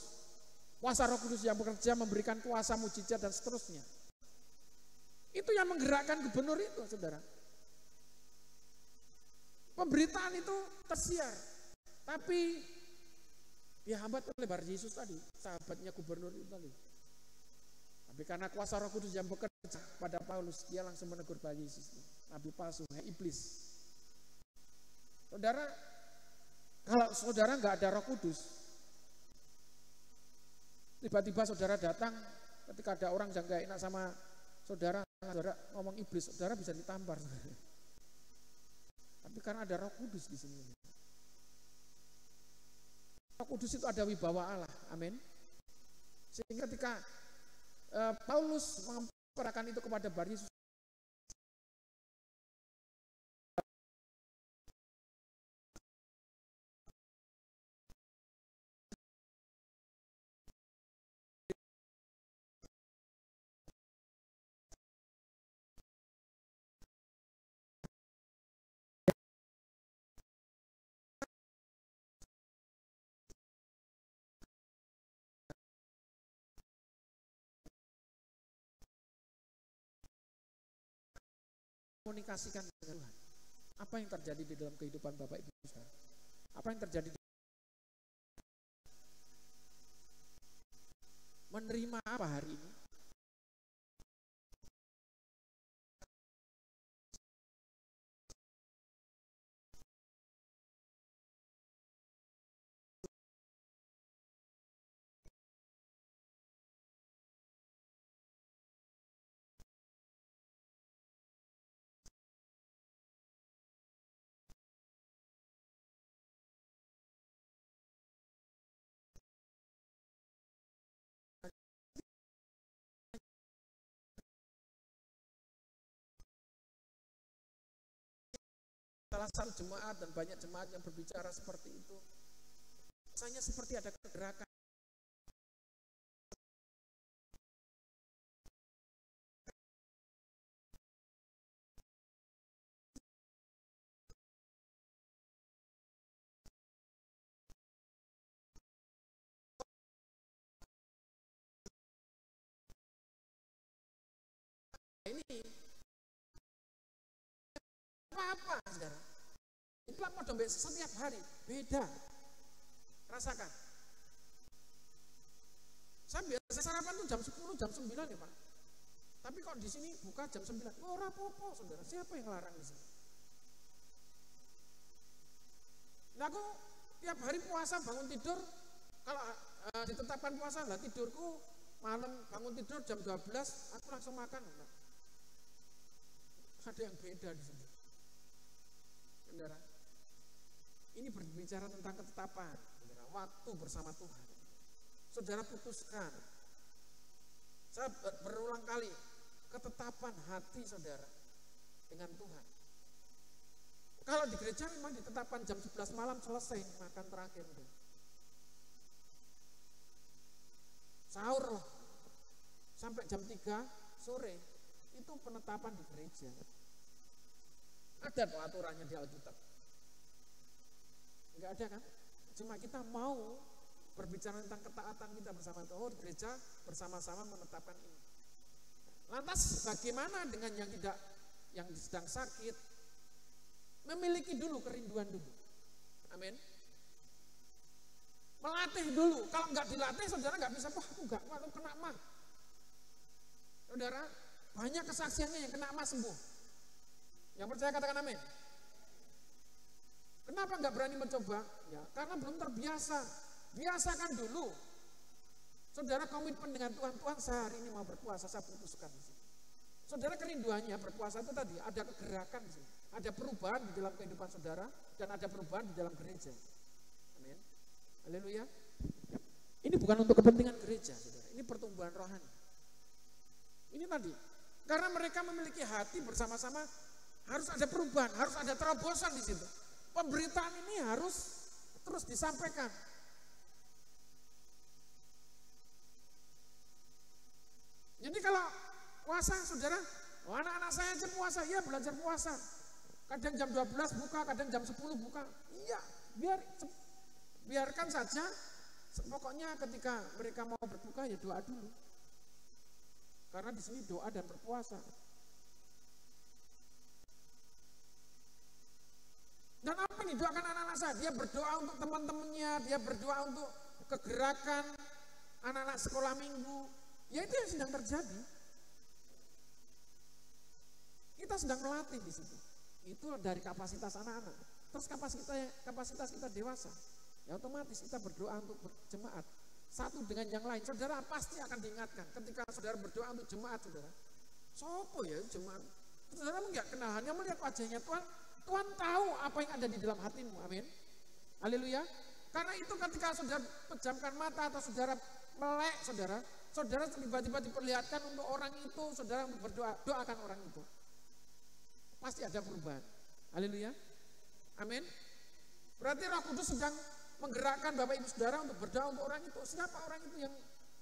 Kuasa Roh Kudus yang bekerja memberikan kuasa mujizat dan seterusnya. Itu yang menggerakkan gubernur itu, saudara. Pemberitaan itu tersiar, tapi dihambat oleh Bar Yesus tadi, sahabatnya gubernur itu tadi. Tapi karena kuasa Roh Kudus yang bekerja pada Paulus, dia langsung menegur Bar Yesus, nabi palsu, iblis. Saudara, kalau saudara nggak ada Roh Kudus, tiba-tiba saudara datang, ketika ada orang yang nggak enak sama saudara ngomong iblis, saudara bisa ditampar. Tapi karena ada Roh Kudus di sini. Roh Kudus itu ada wibawa Allah, amin. Sehingga ketika Paulus mengemparkan itu kepada Bar Yesus, komunikasikan dengan Tuhan. Apa yang terjadi di dalam kehidupan Bapak Ibu Saudara? Apa yang terjadi? Menerima apa hari ini? salah satu jemaat dan banyak jemaat yang berbicara seperti itu. Rasanya seperti ada kegerakan. Ini apa saudara? Itulah mau dompet setiap hari beda. Rasakan. Saya biasa sarapan tuh jam 10, jam 9 ya Pak. Tapi kok di sini buka jam 9? Ora apa-apa saudara. Siapa yang larang di sini? Nah aku tiap hari puasa bangun tidur. Kalau ditetapkan puasa lah tidurku malam bangun tidur jam 12 aku langsung makan. Ada yang beda di sini. Saudara, ini berbicara tentang ketetapan, saudara, waktu bersama Tuhan. Saudara putuskan. Saya berulang kali, ketetapan hati saudara dengan Tuhan. Kalau di gereja memang ditetapkan jam 11 malam selesai makan terakhir. Sahur sampai jam 3 sore. Itu penetapan di gereja. Ada tuh aturannya di Alkitab. Enggak ada kan? Cuma kita mau berbicara tentang ketaatan kita bersama Tuhan. Di gereja bersama-sama menetapkan ini. Lantas bagaimana dengan yang sedang sakit? Memiliki dulu kerinduan dulu. Amin. Melatih dulu. Kalau enggak dilatih, saudara enggak bisa. Wah, aku enggak kuat, aku kena mah. Saudara, banyak kesaksiannya yang kena mah sembuh. Yang percaya katakan amin. Kenapa enggak berani mencoba? Ya, karena belum terbiasa. Biasakan dulu. Saudara komitmen dengan Tuhan. Tuhan, saya hari ini mau berpuasa, saya putuskan. Saudara kerinduannya berpuasa itu tadi ada kegerakan di sini. Ada perubahan di dalam kehidupan saudara dan ada perubahan di dalam gereja. Amin. Haleluya. Ini bukan untuk kepentingan gereja, saudara. Ini pertumbuhan rohani. Ini tadi. Karena mereka memiliki hati bersama-sama, harus ada perubahan, harus ada terobosan di situ. Pemberitaan ini harus terus disampaikan. Jadi kalau puasa, saudara, anak-anak saya aja puasa, ya belajar puasa. Kadang jam 12 buka, kadang jam 10 buka. Iya, biarkan saja. Pokoknya ketika mereka mau berbuka ya doa dulu. Karena di sini doa dan berpuasa. Dan apa nih doakan anak-anak saya? Dia berdoa untuk teman-temannya, dia berdoa untuk kegerakan anak-anak sekolah minggu. Ya itu yang sedang terjadi. Kita sedang melatih di situ. Itu dari kapasitas anak-anak. Terus kapasitas kita dewasa. Ya otomatis kita berdoa untuk jemaat. Satu dengan yang lain. Saudara pasti akan diingatkan ketika saudara berdoa untuk jemaat saudara. Sopo ya jemaat? Saudara enggak kenal, hanya melihat wajahnya Tuhan. Tuhan tahu apa yang ada di dalam hatimu. Amin. Haleluya. Karena itu ketika saudara pejamkan mata atau saudara melek saudara tiba-tiba diperlihatkan untuk orang itu, saudara berdoa, doakan orang itu. Pasti ada perubahan. Haleluya. Amin. Berarti Roh Kudus sedang menggerakkan Bapak Ibu Saudara untuk berdoa untuk orang itu. Siapa orang itu yang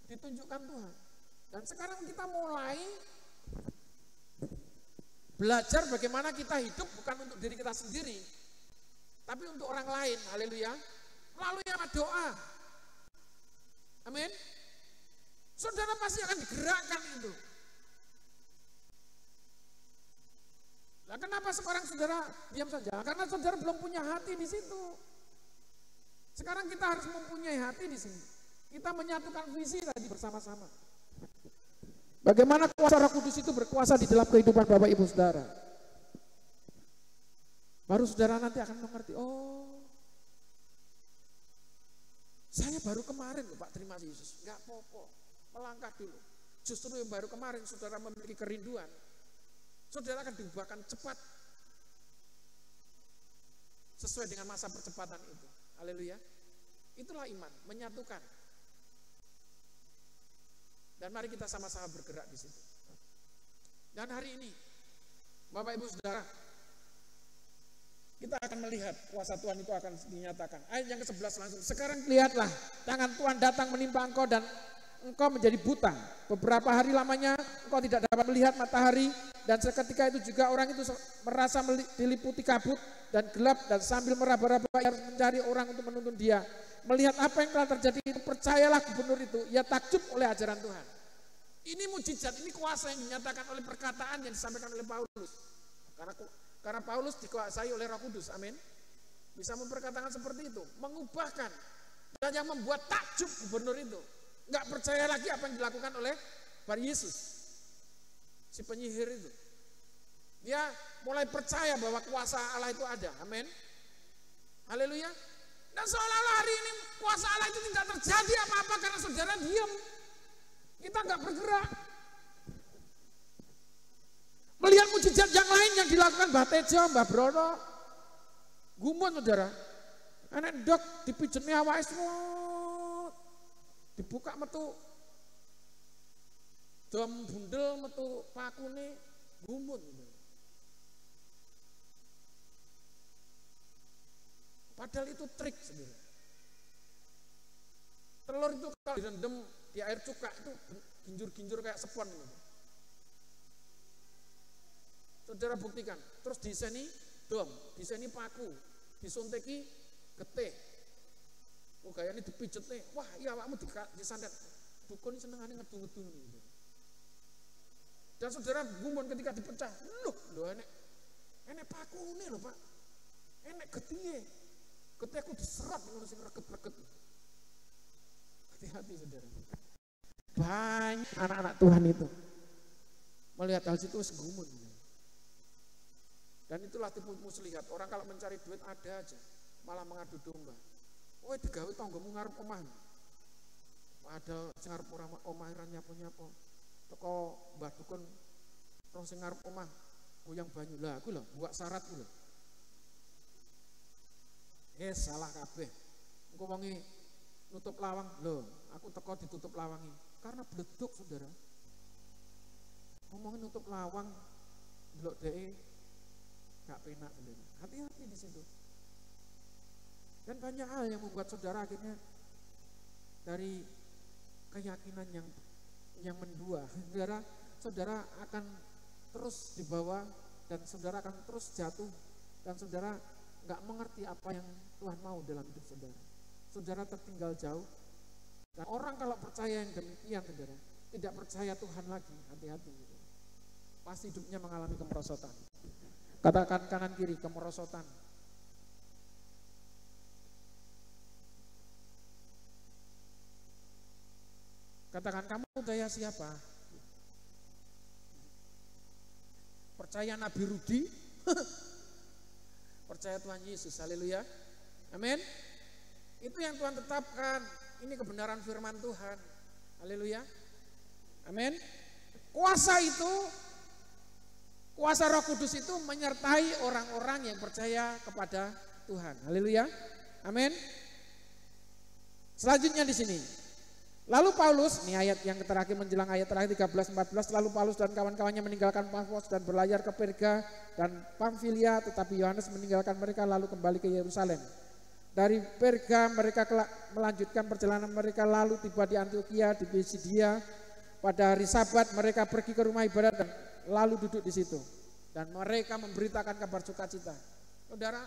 ditunjukkan Tuhan? Dan sekarang kita mulai belajar bagaimana kita hidup bukan untuk diri kita sendiri, tapi untuk orang lain. Haleluya. Melalui doa. Amin. Saudara pasti akan digerakkan itu. Nah, kenapa sekarang saudara diam saja? Karena saudara belum punya hati di situ. Sekarang kita harus mempunyai hati di sini. Kita menyatukan visi tadi bersama-sama. Bagaimana kuasa Roh Kudus itu berkuasa di dalam kehidupan Bapak Ibu Saudara. Baru saudara nanti akan mengerti, oh saya baru kemarin loh Pak terima Yesus. Enggak apa-apa, melangkah dulu. Justru yang baru kemarin saudara memiliki kerinduan, saudara akan diubahkan cepat sesuai dengan masa percepatan itu. Haleluya. Itulah iman, menyatukan. Dan mari kita sama-sama bergerak di situ. Dan hari ini, Bapak Ibu Saudara, kita kita akan melihat kuasa Tuhan itu akan dinyatakan. Ayat yang ke-11 langsung. Sekarang lihatlah, tangan Tuhan datang menimpa engkau dan engkau menjadi buta. Beberapa hari lamanya engkau tidak dapat melihat matahari, dan seketika itu juga orang itu merasa diliputi kabut dan gelap, dan sambil meraba-raba harus mencari orang untuk menuntun dia. Melihat apa yang telah terjadi itu, percayalah gubernur itu, ia takjub oleh ajaran Tuhan. Ini mujizat, ini kuasa yang dinyatakan oleh perkataan yang disampaikan oleh Paulus. Karena Paulus dikuasai oleh Roh Kudus, amin. Bisa memperkatakan seperti itu, mengubahkan. Dan yang membuat takjub gubernur itu, nggak percaya lagi apa yang dilakukan oleh Bar Yesus, si penyihir itu. Dia mulai percaya bahwa kuasa Allah itu ada, amin. Haleluya. Dan seolah-olah hari ini kuasa Allah itu tidak terjadi apa-apa karena saudara diam. Kita nggak bergerak. Melihat mujizat yang lain yang dilakukan Mbah Tejo, Mbah Brono, gumun saudara. Anak dok dipijatnya awake semut, dibuka metu dom bundel metu pakune gumun. Padahal itu trik sendiri. Telur itu kalau direndam di air cuka itu ginjur-ginjur kayak sepon. Saudara buktikan, terus diseni dom, diseni paku, disunteki getih. Oh gaya ini dipijet nih, wah iya awakmu disantet. Dukun ini senengane ngedu-ngedu. Dan saudara gumun ketika dipecah, loh enek paku ini loh Pak, enek getihnya. Getih aku diserap dengan sing reket-reket. Hati-hati saudara. Banyak anak-anak Tuhan itu melihat hal itu segumun. Dan itulah tipu muslihat. Orang kalau mencari duit ada aja, malah mengadu domba. Oh, digawe tanggamu ngarep omah. Ada sing ngarep omah nyapo-nyapo. Teko Mbah Dukun terus sing ngarep omah goyang banyu. Lah aku lho buat syarat ku lho. Salah kabeh. Engko wonge nutup lawang. Lho, aku teko ditutup lawangi. Karena bleduk saudara. Ngomongin nutup lawang delok dheke gak penak saudara. Hati-hati di situ. Dan banyak hal yang membuat saudara akhirnya dari keyakinan yang mendua, saudara akan terus dibawa dan saudara akan terus jatuh dan saudara nggak mengerti apa yang Tuhan mau dalam hidup saudara. Saudara tertinggal jauh. Dan orang kalau percaya yang demikian saudara, tidak percaya Tuhan lagi, hati-hati. Pasti hidupnya mengalami kemerosotan. Katakan kanan kiri, kemerosotan. Katakan kamu gaya siapa? Percaya Nabi Rudi? Percaya Tuhan Yesus, haleluya. Amin. Itu yang Tuhan tetapkan. Ini kebenaran firman Tuhan. Haleluya. Amin. Kuasa itu, kuasa Roh Kudus itu menyertai orang-orang yang percaya kepada Tuhan. Haleluya. Amin. Selanjutnya di sini. Lalu Paulus, ini ayat yang terakhir menjelang ayat terakhir 13-14, lalu Paulus dan kawan-kawannya meninggalkan Pafos dan berlayar ke Perga dan Pamfilia, tetapi Yohanes meninggalkan mereka lalu kembali ke Yerusalem. Dari Perga mereka melanjutkan perjalanan mereka lalu tiba di Antioquia, di Pisidia. Pada hari Sabat mereka pergi ke rumah ibadat dan lalu duduk di situ. Dan mereka memberitakan kabar sukacita. Saudara,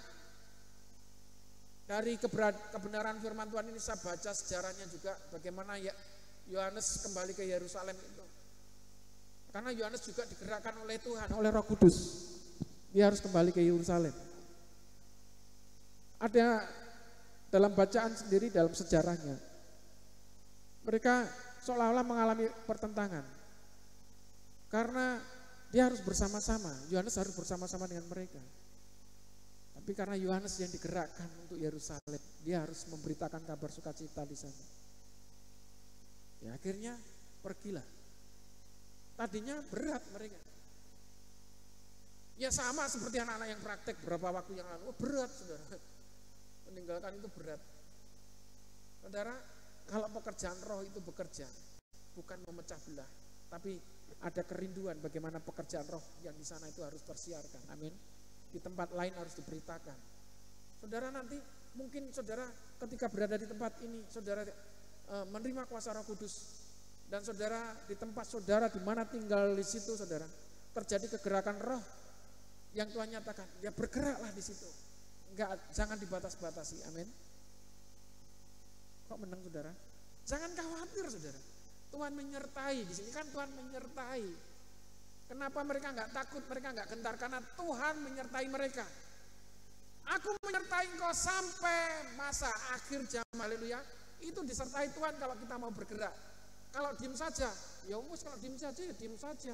dari kebenaran firman Tuhan ini saya baca sejarahnya juga bagaimana Yohanes kembali ke Yerusalem itu. Karena Yohanes juga digerakkan oleh Tuhan, oleh Roh Kudus. Dia harus kembali ke Yerusalem. Ada dalam bacaan sendiri dalam sejarahnya. Mereka seolah-olah mengalami pertentangan. Karena dia harus bersama-sama, Yohanes harus bersama-sama dengan mereka. Tapi karena Yohanes yang digerakkan untuk Yerusalem, dia harus memberitakan kabar sukacita di sana. Ya akhirnya pergilah. Tadinya berat mereka. Ya sama seperti anak-anak yang praktek beberapa waktu yang lalu, berat saudara. Meninggalkan itu berat. Saudara, kalau pekerjaan roh itu bekerja, bukan memecah belah, tapi ada kerinduan bagaimana pekerjaan roh yang di sana itu harus tersiarkan. Amin. Di tempat lain harus diberitakan. Saudara nanti mungkin saudara ketika berada di tempat ini, saudara menerima kuasa Roh Kudus. Dan saudara di tempat saudara di mana tinggal di situ saudara, terjadi kegerakan roh yang Tuhan nyatakan, ya bergeraklah di situ. Jangan dibatas-batasi, amin. Kok menang saudara? Jangan khawatir saudara. Tuhan menyertai, di sini kan Tuhan menyertai. Kenapa mereka nggak takut, mereka nggak gentar? Karena Tuhan menyertai mereka. Aku menyertai engkau sampai masa akhir zaman, haleluya. Itu disertai Tuhan kalau kita mau bergerak. Kalau diem saja, ya umus, kalau diem saja ya diem saja.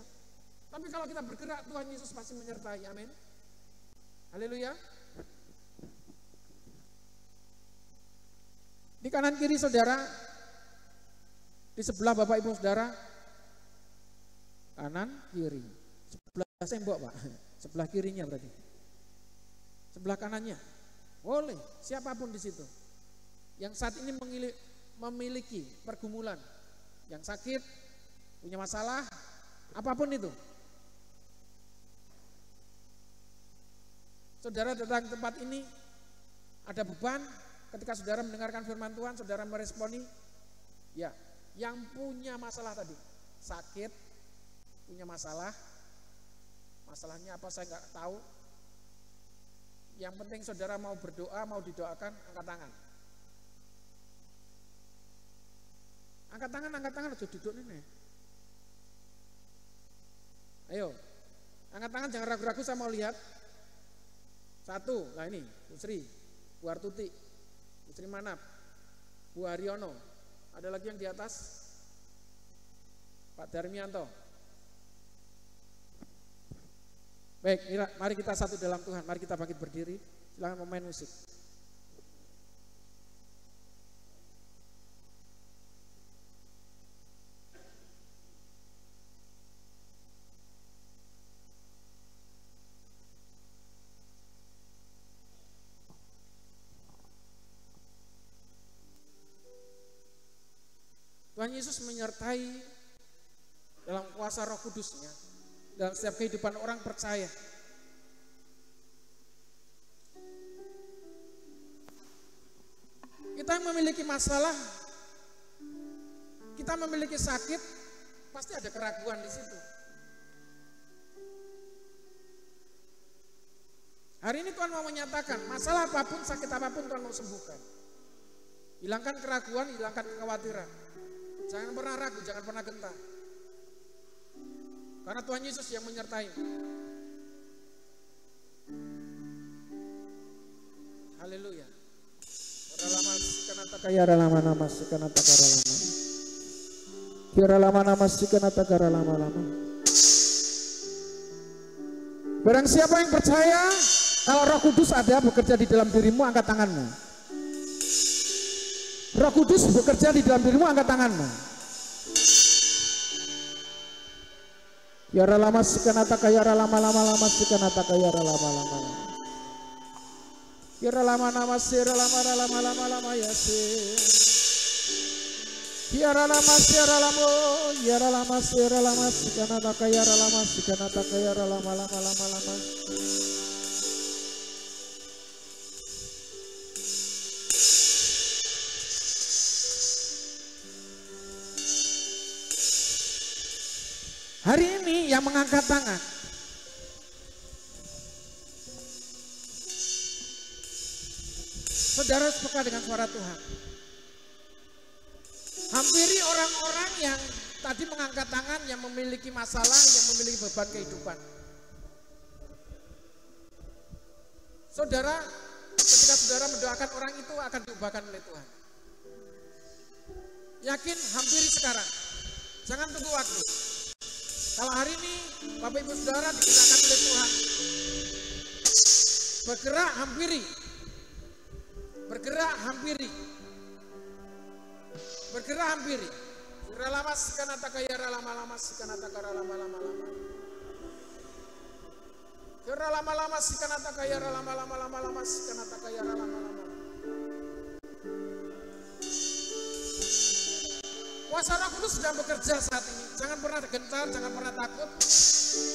Tapi kalau kita bergerak, Tuhan Yesus pasti menyertai, amin. Haleluya. Di kanan kiri saudara, di sebelah Bapak Ibu saudara, kanan kiri, sebelah tembok Pak, sebelah kirinya berarti, sebelah kanannya, boleh siapapun di situ, yang saat ini memiliki pergumulan, yang sakit, punya masalah, apapun itu, saudara datang ke tempat ini, ada beban. Ketika saudara mendengarkan firman Tuhan, saudara meresponi, ya, yang punya masalah tadi, sakit, punya masalah, masalahnya apa saya nggak tahu. Yang penting saudara mau berdoa, mau didoakan, angkat tangan. Angkat tangan, aja duduk ini. Ayo, angkat tangan, jangan ragu-ragu, saya mau lihat. Satu, nah ini, Bu Sri, Bu Artuti, Bu Sri Manap, Bu Haryono, ada lagi yang di atas, Pak Darmianto. Baik, mari kita satu dalam Tuhan, mari kita bangkit berdiri, silakan memain musik. Tuhan Yesus menyertai dalam kuasa Roh Kudus-Nya dalam setiap kehidupan orang percaya. Kita memiliki masalah, kita memiliki sakit, pasti ada keraguan di situ. Hari ini Tuhan mau menyatakan, masalah apapun, sakit apapun Tuhan mau sembuhkan. Hilangkan keraguan, hilangkan kekhawatiran. Jangan pernah ragu, jangan pernah gentar. Karena Tuhan Yesus yang menyertai. Haleluya. Barang siapa yang percaya kalau Roh Kudus ada bekerja di dalam dirimu, angkat tanganmu. Roh Kudus bekerja di dalam dirimu, angkat tanganmu. Ya lama sikanataka ya lama sikanataka ya lama. Ya lama nama sira lama ya sir. Ya lama sikanataka ya lama. Hari ini yang mengangkat tangan, saudara harus peka dengan suara Tuhan. Hampiri orang-orang yang tadi mengangkat tangan, yang memiliki masalah, yang memiliki beban kehidupan. Saudara, ketika saudara mendoakan orang itu akan diubahkan oleh Tuhan. Yakin, hampiri sekarang, jangan tunggu waktu. Kalau hari ini Bapak Ibu Saudara digerakkan oleh Tuhan, bergerak hampiri, bergerak hampiri, bergerak hampiri. Lama sikanataka ya lama sikanataka lama. Lama sikanataka ya lama sikanataka ya lama. Kuasa Roh Kudus sedang bekerja saat ini. Jangan pernah gentar, jangan pernah takut.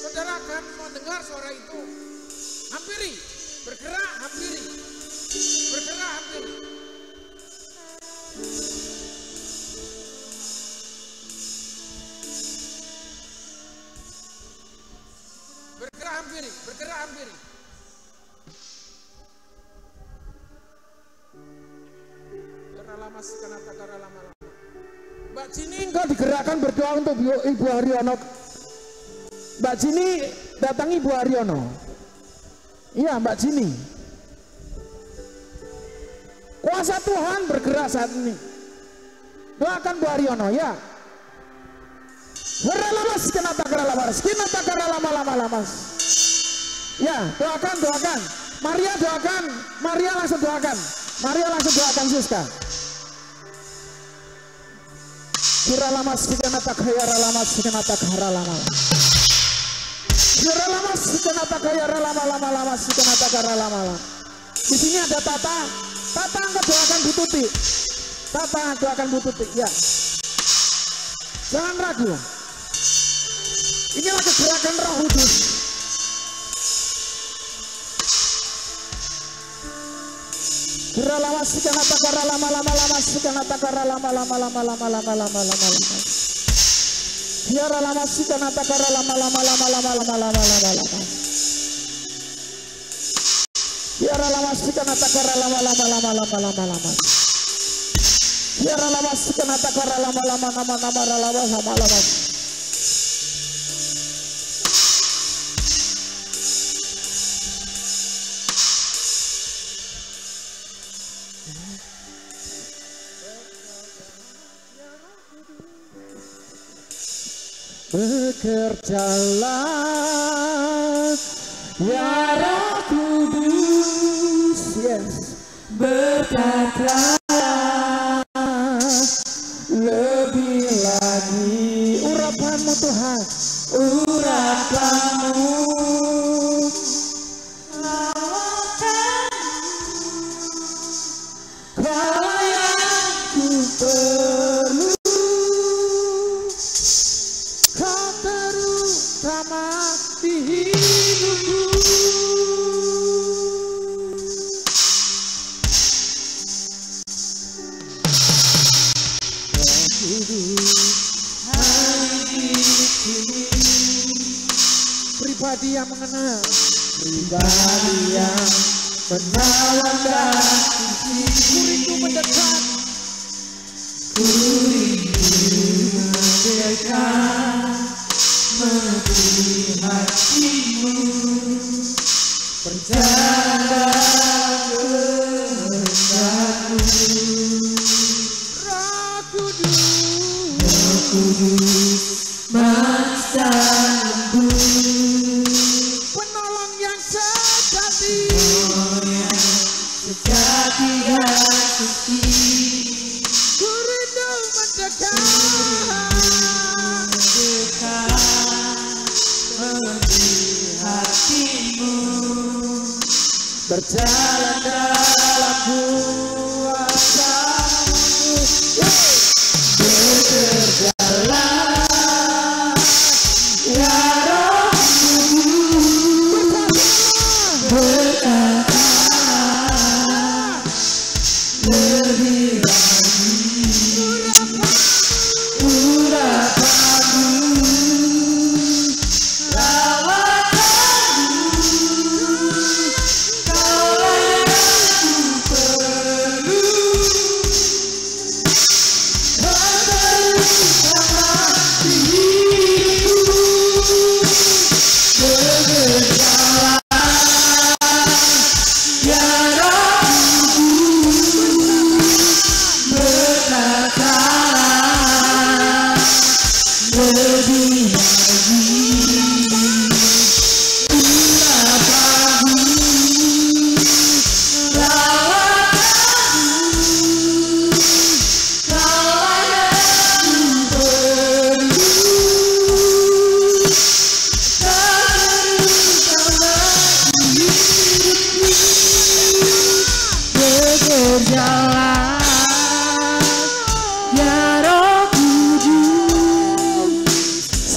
Saudara akan mendengar suara itu. Hampiri, bergerak, hampiri. Mbak Jini engkau digerakkan berdoa untuk Ibu Haryono. Mbak Jini datangi Ibu Haryono. Iya Mbak Jini. Kuasa Tuhan bergerak saat ini. Doakan Bu Haryono ya. Beralamas kenapa keralamas, kenapa keralamas. Ya doakan. Maria doakan, Maria langsung doakan Siska. Kiralamas kenapa keralamas kenapa keralamas. Kiralamas kenapa keralamas kenapa keralamas. Di sini ada Tata angkat doakan Bu Tuti. Tata doakan Bu Tuti ya. Jangan ragu. Inilah kegerakan Roh Kudus. Kiralamas kenapa keralamas kenapa keralamas. Kiralamas kenapa keralamas. Biara lawas kenapa lama. Biara lawas kenapa lama. Bekerjalah ya Roh Kudus, yes. Berkatalah lebih lagi. Urapanmu Tuhan, urapanmu, lawakanmu, kau yang ku perlu. Kau terutama di hidupku. Pribadi yang mengenal, pribadi yang menawarkan kuriku mendekat, memenuhi hatimu, berjalan kehendakmu. Roh Kudus, manis dan lembut, penolong yang sejati, dan suci. Ku rindu mendekat, memenuhi hatimu, berjalan dalam kuasa-Mu. Bekerjalah ya Roh Kudus, berkatalah lebih lagi. Urapanmu, lawakanmu, kaulah yang ku perlu. Kau terutama di hidupku. Bekerjalah ya Roh Kudus, berkatalah lebih lagi. Urapanmu, lawakanmu, kaulah yang ku perlu. Bekerjalah ya Roh Kudus,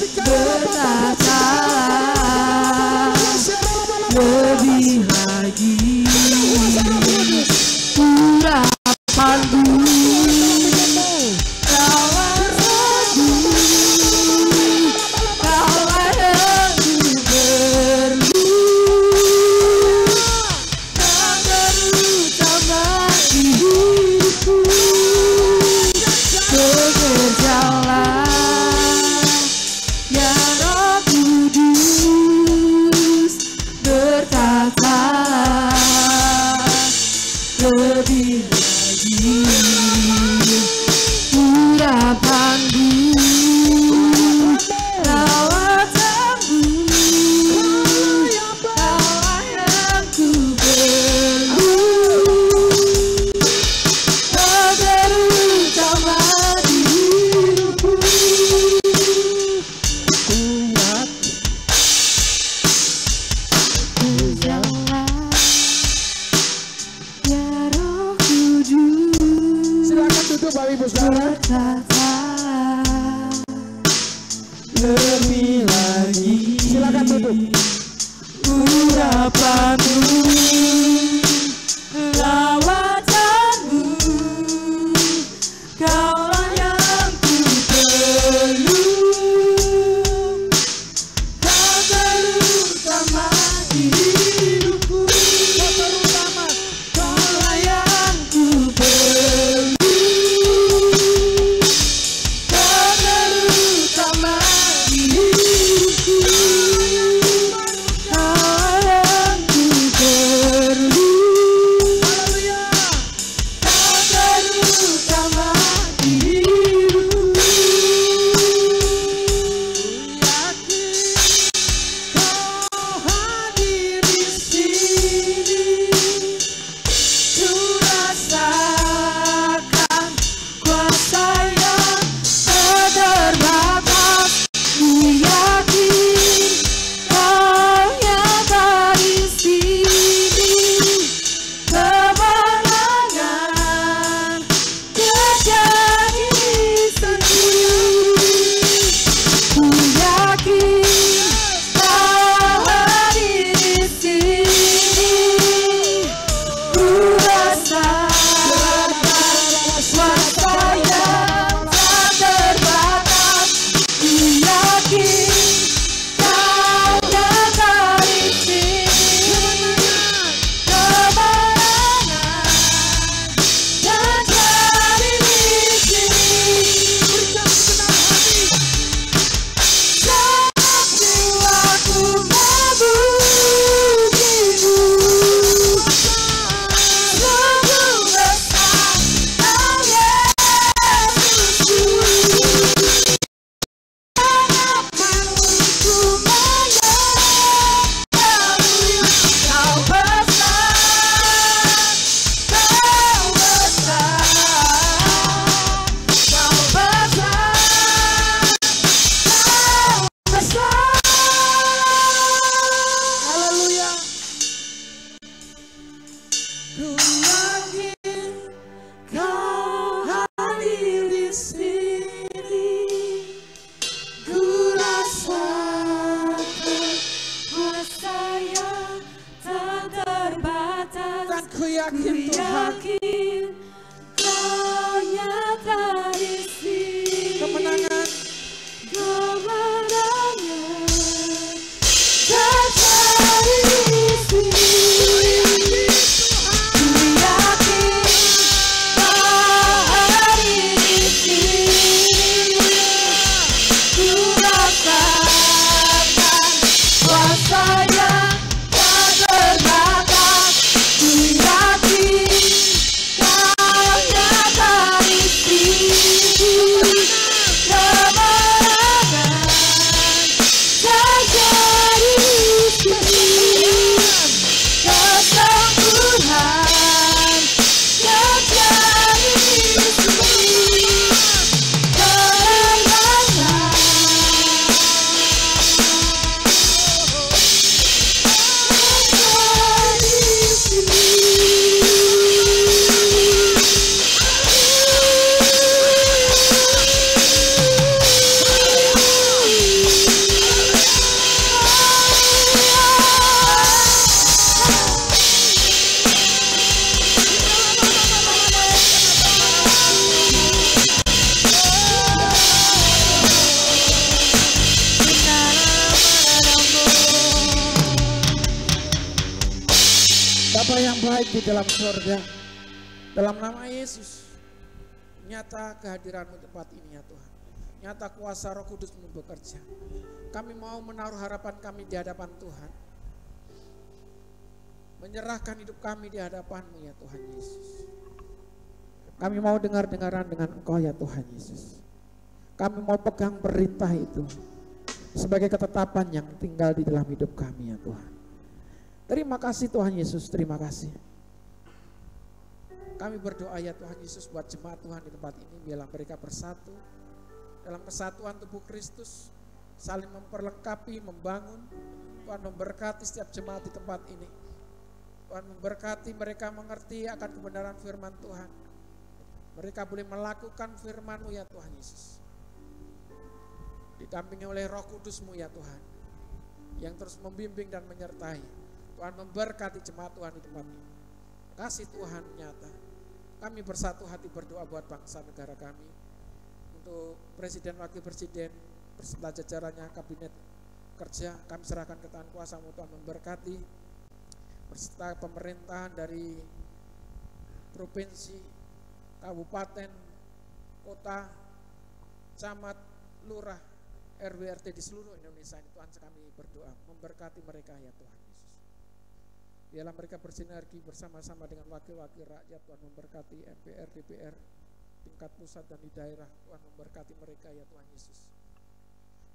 berkatalah lebih lagi. Urapanmu, lawakanmu, kaulah yang ku perlu. Kau terutama di hidupku. lebih lagi urapanku, lawatanmu, kaulah yang ku perlu, kau terutama di hidupku. Kuat berjalan ya Roh Kudus. Silakan duduk Bapak Ibu Saudara. Berkata lebih lagi, Silakan duduk. urapanmu, lawatanmu, kaulah yang ku perlu, kau terutama di hidupku, kau terutama, kaulah yang ku perlu, kau terutama di hidupku, kaulah yang ku perlu, kau terutama di hidupku. Kau hadir di sini, ku rasakan kuasa yang tak terbatas. Ku yakin kau nyata di sini, kemenangan terjadi di sini. Ku yakin kau hadir di sini, ku rasakan kuasa yang tak terbatas. Ku yakin kau nyata di sini, kemenangan terjadi di sini. Sewaktu aku memujimu, sungguh besar kau Yesusku. Mengapa ku menyembahmu? Kau besar, kau besar, kau besar, kau besar. Haleluya. Ku yakin kau hadir di sini, ku rasakan kuasa yang tak terbatas. Dan ku yakin Ku Tuhan, yakin kau nyata di sini, kemenangan kemenangan terjadi di sini. Ku yakin kau hadir di sini, ku rasakan kuasa yang tak terbatas. Ku yakin kau nyata di sini, kemenangan terjadi di sini, kesembuhan terjadi di sini, kemenangan Bapa yang baik di dalam surga, dalam nama Yesus, nyata kehadiran-Mu di tempat ini ya Tuhan. Nyata kuasa Roh Kudus-Mu bekerja. Kami mau menaruh harapan kami di hadapan Tuhan. menyerahkan hidup kami di hadapan-Mu ya Tuhan Yesus. Kami mau dengar-dengaran dengan Engkau ya Tuhan Yesus. Kami mau pegang perintah itu sebagai ketetapan yang tinggal di dalam hidup kami ya Tuhan. Terima kasih Tuhan Yesus, terima kasih. Kami berdoa ya Tuhan Yesus buat jemaat Tuhan di tempat ini, biarlah mereka bersatu dalam kesatuan tubuh Kristus, saling memperlengkapi, membangun. Tuhan memberkati setiap jemaat di tempat ini. Tuhan memberkati mereka mengerti akan kebenaran firman Tuhan. Mereka boleh melakukan firman-Mu ya Tuhan Yesus. Didampingi oleh Roh Kudus-Mu ya Tuhan, yang terus membimbing dan menyertai. Tuhan memberkati jemaat Tuhan di tempat ini. Kasih Tuhan nyata. Kami bersatu hati berdoa buat bangsa negara kami, untuk Presiden, Wakil Presiden, beserta jajarannya, Kabinet Kerja, kami serahkan ke tangan kuasa-Mu. Tuhan memberkati beserta pemerintahan dari provinsi, kabupaten, kota, camat, lurah, RW, RT di seluruh Indonesia ini. Tuhan kami berdoa, memberkati mereka ya Tuhan Yesus. Biarlah mereka bersinergi bersama-sama dengan wakil-wakil rakyat. Tuhan memberkati MPR, DPR, tingkat pusat dan di daerah. Tuhan memberkati mereka ya Tuhan Yesus.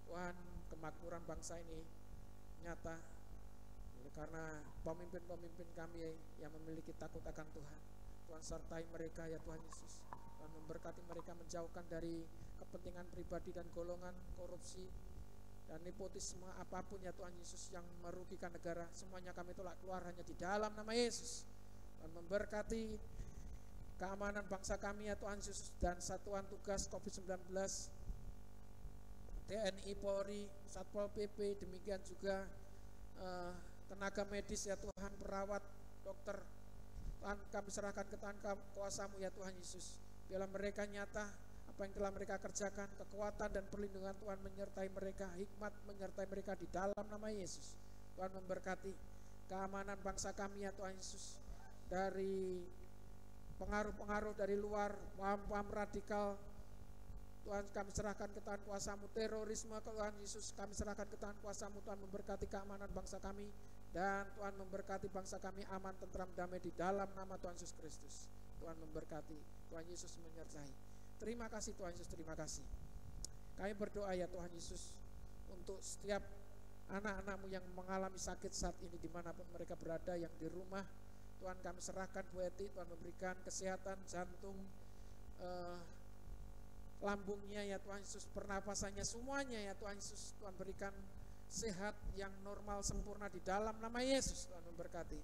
Tuhan, kemakmuran bangsa ini nyata karena pemimpin-pemimpin kami yang memiliki takut akan Tuhan. Tuhan sertai mereka ya Tuhan Yesus. Tuhan memberkati mereka, menjauhkan dari kepentingan pribadi dan golongan, korupsi dan nepotisme apapun ya Tuhan Yesus yang merugikan negara. Semuanya kami tolak keluar hanya di dalam nama Yesus. Tuhan memberkati keamanan bangsa kami ya Tuhan Yesus, dan satuan tugas COVID-19, TNI, Polri, Satpol PP, demikian juga tenaga medis ya Tuhan, perawat, dokter. Tuhan, kami serahkan ke tangan kuasa-Mu ya Tuhan Yesus. Biarlah mereka nyata apa yang telah mereka kerjakan, kekuatan dan perlindungan Tuhan menyertai mereka, hikmat menyertai mereka di dalam nama Yesus. Tuhan memberkati keamanan bangsa kami ya Tuhan Yesus, dari pengaruh-pengaruh dari luar, paham-paham radikal. Tuhan, kami serahkan ke tangan kuasa-Mu. Terorisme Tuhan Yesus, kami serahkan ke tangan kuasa-Mu. Tuhan memberkati keamanan bangsa kami, dan Tuhan memberkati bangsa kami aman, tentram, damai di dalam nama Tuhan Yesus Kristus. Tuhan memberkati, Tuhan Yesus menyertai. Terima kasih Tuhan Yesus, terima kasih. Kami berdoa ya Tuhan Yesus untuk setiap anak-anak-Mu yang mengalami sakit saat ini dimanapun mereka berada, yang di rumah. Tuhan, kami serahkan Bu Eti, Tuhan memberikan kesehatan jantung, lambungnya ya Tuhan Yesus, pernapasannya, semuanya ya Tuhan Yesus. Tuhan berikan sehat yang normal sempurna di dalam nama Yesus. Tuhan memberkati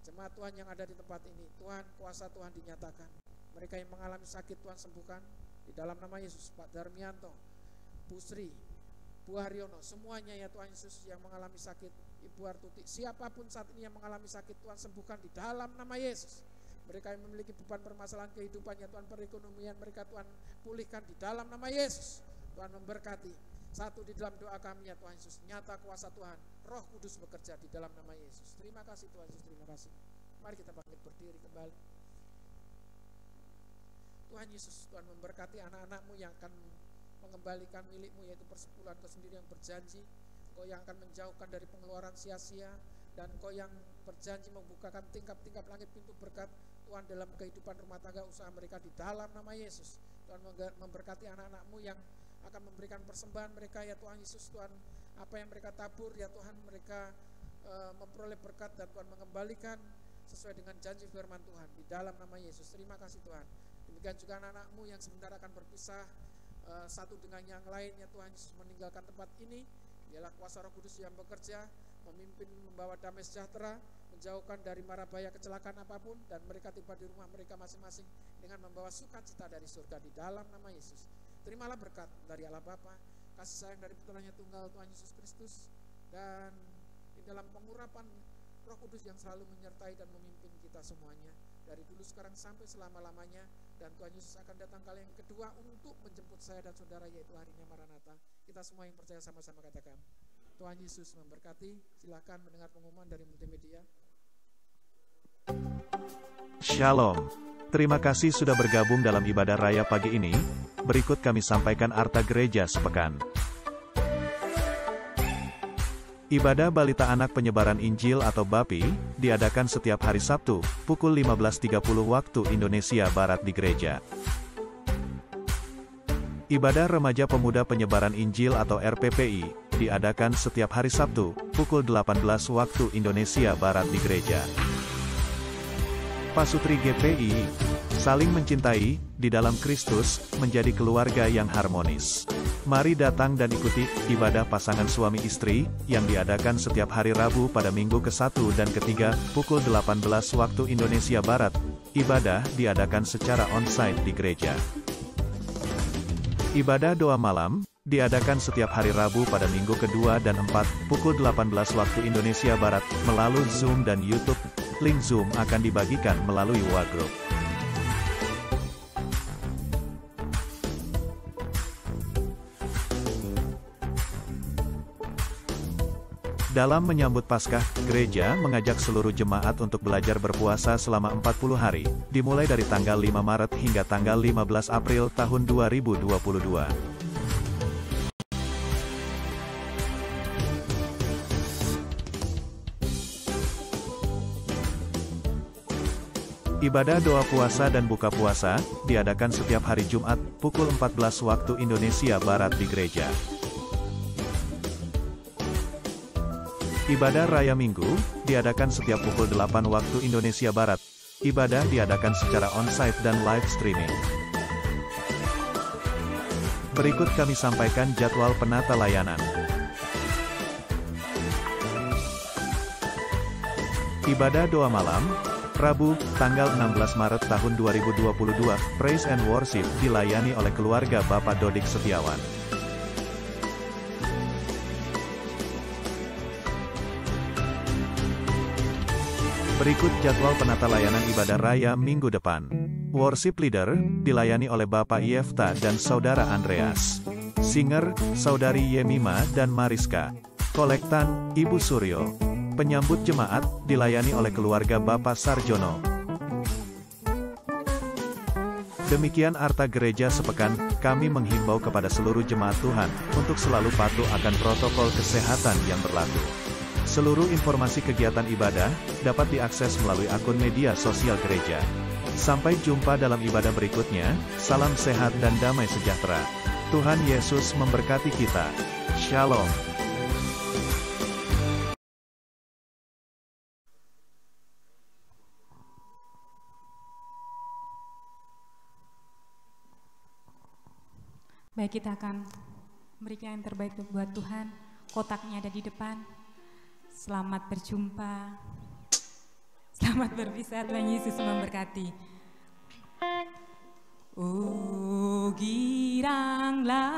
jemaat Tuhan yang ada di tempat ini. Tuhan, kuasa Tuhan dinyatakan. Mereka yang mengalami sakit Tuhan sembuhkan di dalam nama Yesus. Pak Darmianto, Bu Sri, Bu Haryono, semuanya ya Tuhan Yesus yang mengalami sakit, Ibu Artuti, siapapun saat ini yang mengalami sakit Tuhan sembuhkan di dalam nama Yesus. Mereka yang memiliki beban permasalahan kehidupannya Tuhan, perekonomian mereka Tuhan pulihkan di dalam nama Yesus. Tuhan memberkati. Satu di dalam doa kami ya Tuhan Yesus, nyata kuasa Tuhan, Roh Kudus bekerja di dalam nama Yesus. Terima kasih Tuhan Yesus, terima kasih. Mari kita bangkit berdiri kembali. Tuhan Yesus, Tuhan memberkati anak-anak-Mu yang akan mengembalikan milik-Mu, yaitu persepuluhan Kau sendiri yang berjanji. Kau yang akan menjauhkan dari pengeluaran sia-sia, dan Kau yang berjanji membukakan tingkap-tingkap langit pintu berkat Tuhan dalam kehidupan rumah tangga usaha mereka di dalam nama Yesus. Tuhan memberkati anak-anak-Mu yang akan memberikan persembahan mereka ya Tuhan Yesus. Tuhan, apa yang mereka tabur ya Tuhan, mereka memperoleh berkat, dan Tuhan mengembalikan sesuai dengan janji firman Tuhan di dalam nama Yesus. Terima kasih Tuhan. Demikian juga anak-anak-Mu yang sebentar akan berpisah satu dengan yang lain ya Tuhan Yesus, meninggalkan tempat ini. Biarlah kuasa Roh Kudus yang bekerja, memimpin, membawa damai sejahtera, menjauhkan dari mara bahaya kecelakaan apapun, dan mereka tiba di rumah mereka masing-masing dengan membawa sukacita dari surga di dalam nama Yesus. Terimalah berkat dari Allah Bapa, kasih sayang dari Putranya Tunggal Tuhan Yesus Kristus, dan di dalam pengurapan Roh Kudus yang selalu menyertai dan memimpin kita semuanya dari dulu, sekarang, sampai selama-lamanya. Dan Tuhan Yesus akan datang kali yang kedua untuk menjemput saya dan saudara, yaitu harinya Maranatha. Kita semua yang percaya sama-sama katakan, Tuhan Yesus memberkati. Silakan mendengar pengumuman dari multimedia. Shalom. Terima kasih sudah bergabung dalam ibadah raya pagi ini. Berikut kami sampaikan arta gereja sepekan. Ibadah Balita Anak Penyebaran Injil atau BAPI, diadakan setiap hari Sabtu, pukul 15.30 waktu Indonesia Barat di gereja. Ibadah Remaja Pemuda Penyebaran Injil atau RPPI, diadakan setiap hari Sabtu, pukul 18 waktu Indonesia Barat di gereja. Pasutri GPI, saling mencintai, di dalam Kristus, menjadi keluarga yang harmonis. Mari datang dan ikuti ibadah pasangan suami istri, yang diadakan setiap hari Rabu pada minggu ke-1 dan ke-3, pukul 18 waktu Indonesia Barat. Ibadah diadakan secara on-site di gereja. Ibadah doa malam, diadakan setiap hari Rabu pada minggu ke-2 dan 4, pukul 18 waktu Indonesia Barat, melalui Zoom dan YouTube. Link Zoom akan dibagikan melalui WhatsApp. Dalam menyambut Paskah, gereja mengajak seluruh jemaat untuk belajar berpuasa selama 40 hari, dimulai dari tanggal 5 Maret hingga tanggal 15 April tahun 2022. Ibadah doa puasa dan buka puasa, diadakan setiap hari Jumat, pukul 14 waktu Indonesia Barat di gereja. Ibadah Raya Minggu, diadakan setiap pukul 8 waktu Indonesia Barat. Ibadah diadakan secara on-site dan live streaming. Berikut kami sampaikan jadwal penata layanan. Ibadah doa malam, Rabu, tanggal 16 Maret tahun 2022, Praise and Worship dilayani oleh keluarga Bapak Dodik Setiawan. Berikut jadwal penata layanan ibadah raya minggu depan. Worship Leader, dilayani oleh Bapak Yefta dan Saudara Andreas. Singer, Saudari Yemima dan Mariska. Kolektan, Ibu Suryo. Penyambut jemaat, dilayani oleh keluarga Bapak Sarjono. Demikian Arta Gereja sepekan, kami menghimbau kepada seluruh jemaat Tuhan, untuk selalu patuh akan protokol kesehatan yang berlaku. Seluruh informasi kegiatan ibadah, dapat diakses melalui akun media sosial gereja. Sampai jumpa dalam ibadah berikutnya, salam sehat dan damai sejahtera. Tuhan Yesus memberkati kita. Shalom. Baik, kita akan memberikan yang terbaik buat Tuhan. Kotaknya ada di depan. Selamat berjumpa. Selamat berpisah. Tuhan Yesus memberkati. Oh, giranglah